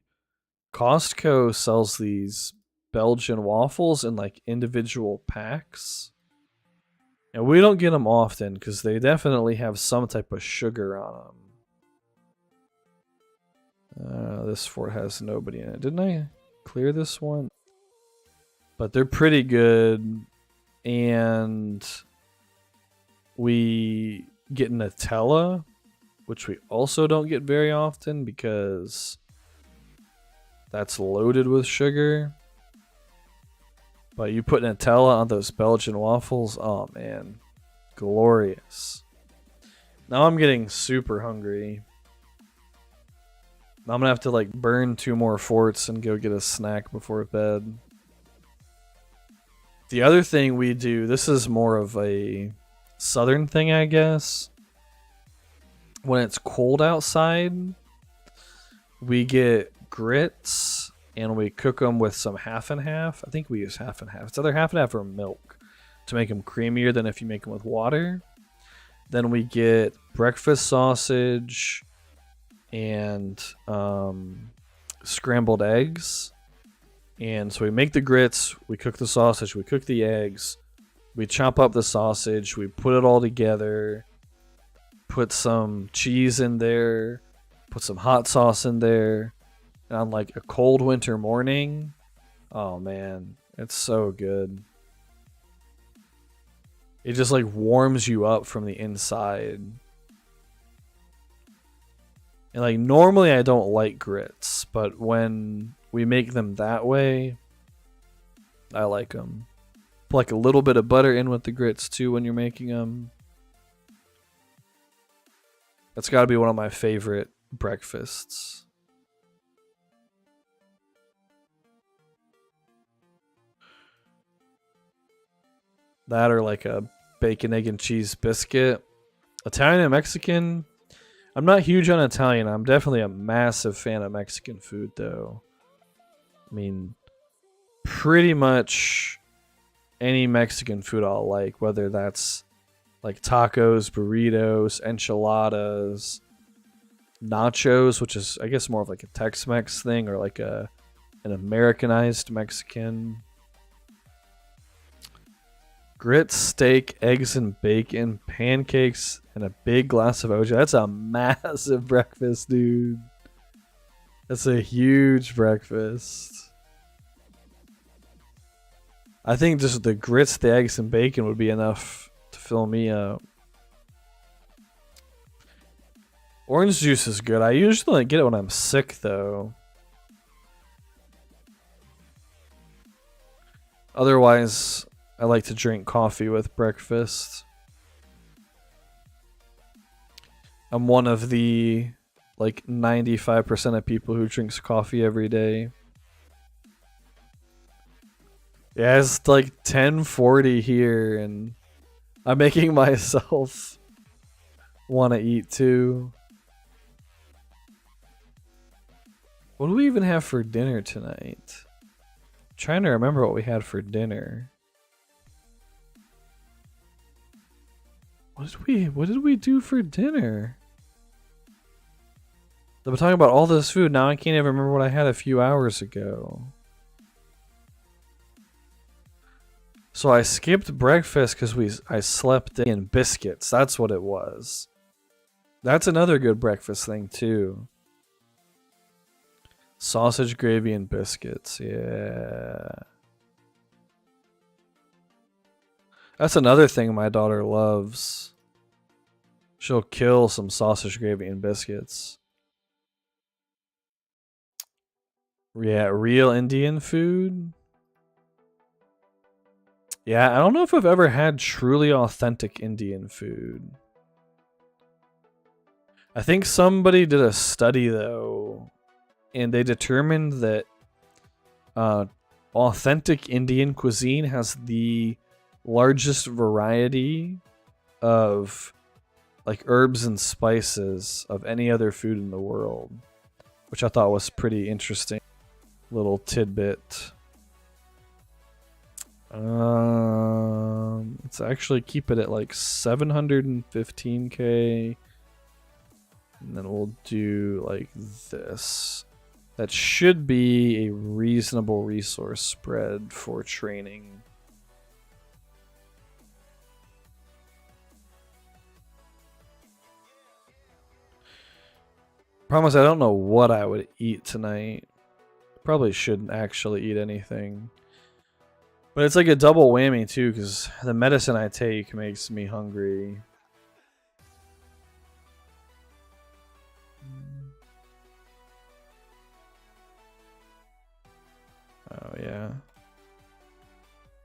Costco sells these Belgian waffles in like individual packs. And we don't get them often because they definitely have some type of sugar on them. This fort has nobody in it. Didn't I clear this one? But they're pretty good. And we get Nutella, which we also don't get very often because that's loaded with sugar. But you put Nutella on those Belgian waffles, oh man, glorious. Now I'm getting super hungry. I'm gonna have to like burn 2 more forts and go get a snack before bed. The other thing we do, this is more of a southern thing, I guess. When it's cold outside, we get grits and we cook them with some half and half. I think we use half and half. It's either half and half or milk to make them creamier than if you make them with water. Then we get breakfast sausage and scrambled eggs. And so we make the grits, we cook the sausage, we cook the eggs, we chop up the sausage, we put it all together, put some cheese in there, put some hot sauce in there. And on like a cold winter morning, oh man, it's so good. It just like warms you up from the inside. And like normally I don't like grits, but when we make them that way, I like them. Put like a little bit of butter in with the grits too when you're making them. That's got to be one of my favorite breakfasts. That or like a bacon, egg, and cheese biscuit. Italian and Mexican. I'm not huge on Italian. I'm definitely a massive fan of Mexican food, though. I mean, pretty much any Mexican food I'll like, whether that's like tacos, burritos, enchiladas, nachos, which is, I guess, more of like a Tex-Mex thing, or like an Americanized Mexican. Grits, steak, eggs and bacon, pancakes, and a big glass of OJ. That's a massive breakfast, dude. That's a huge breakfast. I think just the grits, the eggs, and bacon would be enough to fill me up. Orange juice is good. I usually only get it when I'm sick, though. Otherwise, I like to drink coffee with breakfast. I'm one of the like 95% of people who drinks coffee every day. Yeah, it's like 10:40 here and I'm making myself want to eat too. What do we even have for dinner tonight? I'm trying to remember what we had for dinner. What did we do for dinner? I'm talking about all this food. Now I can't even remember what I had a few hours ago. So I skipped breakfast because I slept in biscuits. That's what it was. That's another good breakfast thing too. Sausage, gravy, and biscuits. Yeah. That's another thing my daughter loves. She'll kill some sausage, gravy, and biscuits. Yeah, real Indian food. Yeah, I don't know if I've ever had truly authentic Indian food. I think somebody did a study though, and they determined that authentic Indian cuisine has the largest variety of like herbs and spices of any other food in the world, which I thought was pretty interesting. Little tidbit. Let's actually keep it at like 715k, and then we'll do like this. That should be a reasonable resource spread for training. Promise I don't know what I would eat tonight. Probably shouldn't actually eat anything. But it's like a double whammy too, because the medicine I take makes me hungry. Oh yeah.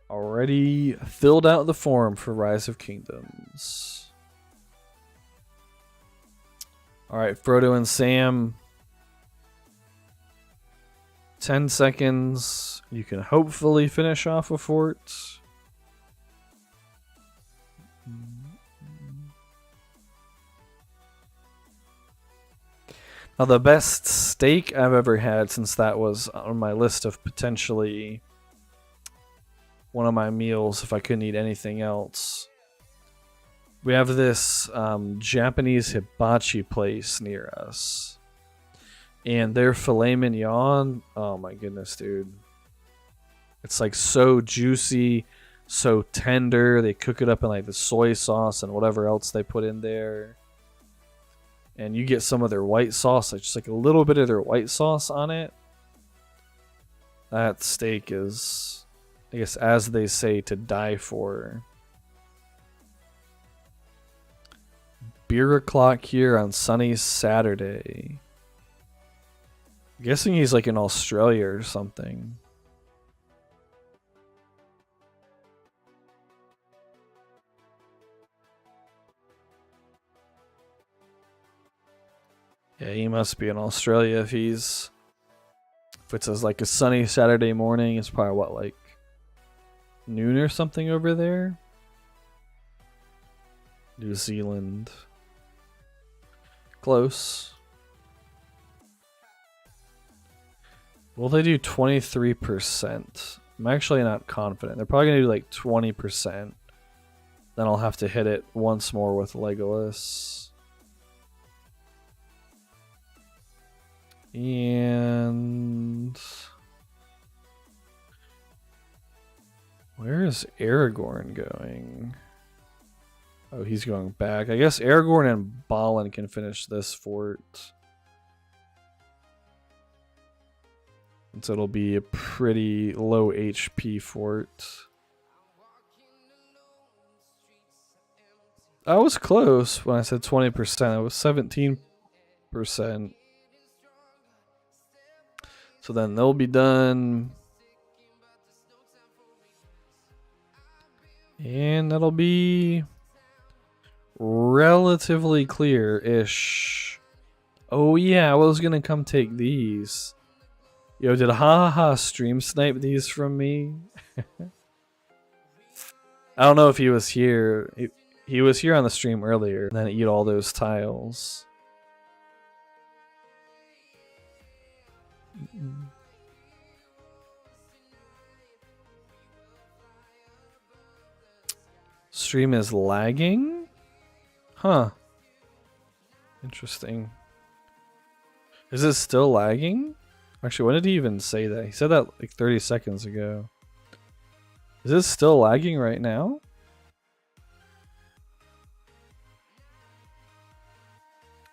Already filled out the form for Rise of Kingdoms. Alright, Frodo and Sam. 10 seconds. You can hopefully finish off a fort. Now, the best steak I've ever had, since that was on my list of potentially one of my meals if I couldn't eat anything else. We have this Japanese hibachi place near us. And their filet mignon, oh my goodness, dude. It's like so juicy, so tender. They cook it up in like the soy sauce and whatever else they put in there. And you get some of their white sauce, like just like a little bit of their white sauce on it. That steak is, I guess, as they say, to die for. Beer o'clock here on sunny Saturday. I'm guessing he's like in Australia or something. Yeah, he must be in Australia if it says like a sunny Saturday morning. It's probably what, like noon or something over there? New Zealand. Close. Will they do 23%? I'm actually not confident. They're probably going to do like 20%. Then I'll have to hit it once more with Legolas. And where is Aragorn going? Oh, he's going back. I guess Aragorn and Balin can finish this fort. And so it'll be a pretty low HP fort. I was close when I said 20%. It was 17%. So then they'll be done. And that'll be relatively clear-ish. Oh yeah, I was gonna come take these. Yo, did Ha stream snipe these from me? I don't know if he was here. He was here on the stream earlier and then eat all those tiles. Stream is lagging? Huh. Interesting. Is it still lagging? Actually, when did he even say that? He said that like 30 seconds ago. Is this still lagging right now?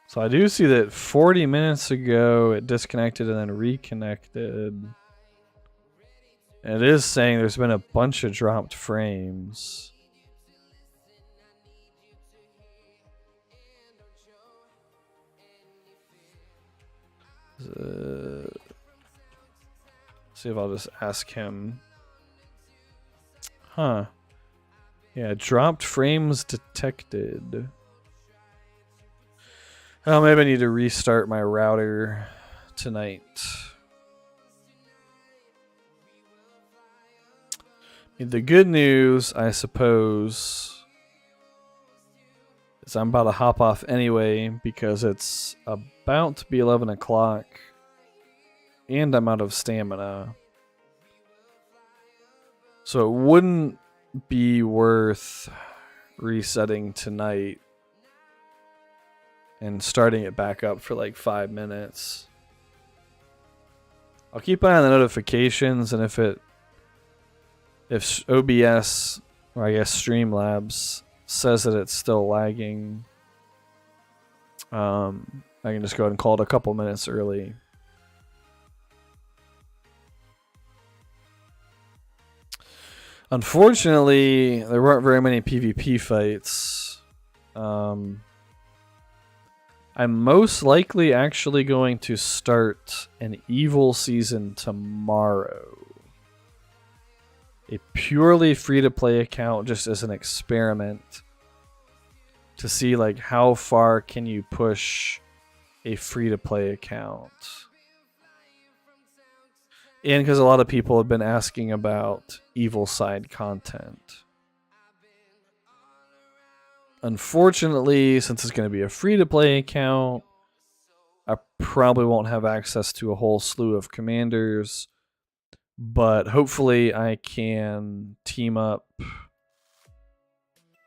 So I do see that 40 minutes ago it disconnected and then reconnected. And it is saying there's been a bunch of dropped frames. See if I'll just ask him. Huh. Yeah, dropped frames detected. Oh, maybe I need to restart my router tonight. The good news, I suppose, is I'm about to hop off anyway because it's about to be 11 o'clock and I'm out of stamina. So it wouldn't be worth resetting tonight and starting it back up for like 5 minutes. I'll keep an eye on the notifications, and if OBS, or I guess Streamlabs, says that it's still lagging, I can just go ahead and call it a couple minutes early. Unfortunately, there weren't very many PvP fights. I'm most likely actually going to start an evil season tomorrow. A purely free-to-play account just as an experiment to see like how far can you push a free-to-play account. And because a lot of people have been asking about evil side content. Unfortunately, since it's going to be a free-to-play account, I probably won't have access to a whole slew of commanders. But hopefully I can team up,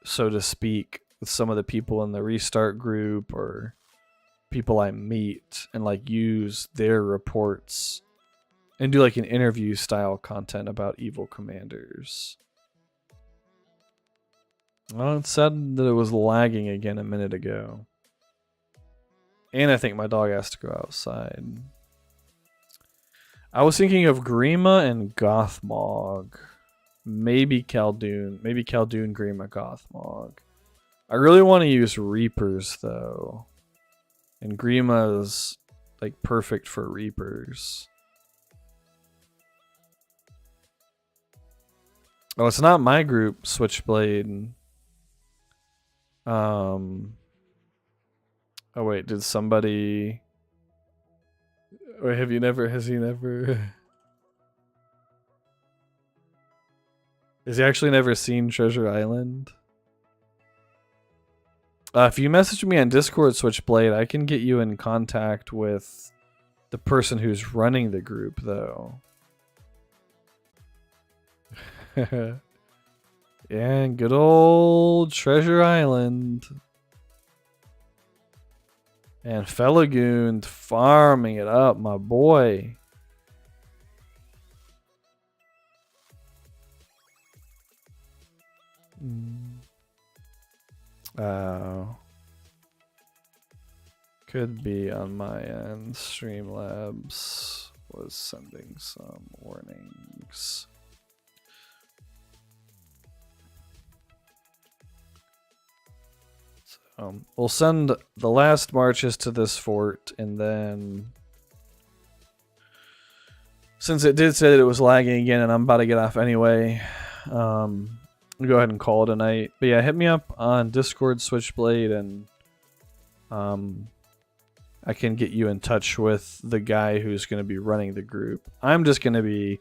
so to speak, with some of the people in the restart group or people I meet and like use their reports and do like an interview style content about evil commanders. Well, it said that it was lagging again a minute ago. And I think my dog has to go outside. I was thinking of Grima and Gothmog. Maybe Khaldun. Maybe Khaldun, Grima, Gothmog. I really want to use Reapers, though. And Grima is, like, perfect for Reapers. Oh, it's not my group, Switchblade. Oh, wait, did somebody... Or has he never... Has he actually never seen Treasure Island? If you message me on Discord, Switchblade, I can get you in contact with the person who's running the group, though. Yeah, good old Treasure Island. And Felagoon farming it up, my boy. Oh. Could be on my end. Streamlabs was sending some warnings. We'll send the last marches to this fort, and then since it did say that it was lagging again and I'm about to get off anyway, we'll go ahead and call it a night. But yeah, hit me up on Discord, Switchblade, and I can get you in touch with the guy who's going to be running the group. I'm just going to be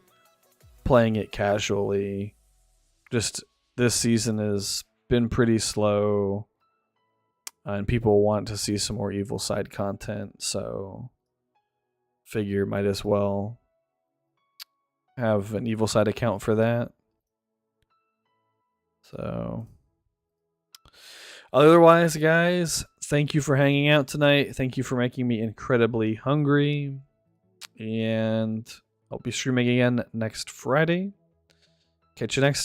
playing it casually. Just this season has been pretty slow. And people want to see some more evil side content, so Figure might as well have an evil side account for that. So otherwise, guys, thank you for hanging out tonight. Thank you for making me incredibly hungry. And I'll be streaming again next Friday. Catch you next time.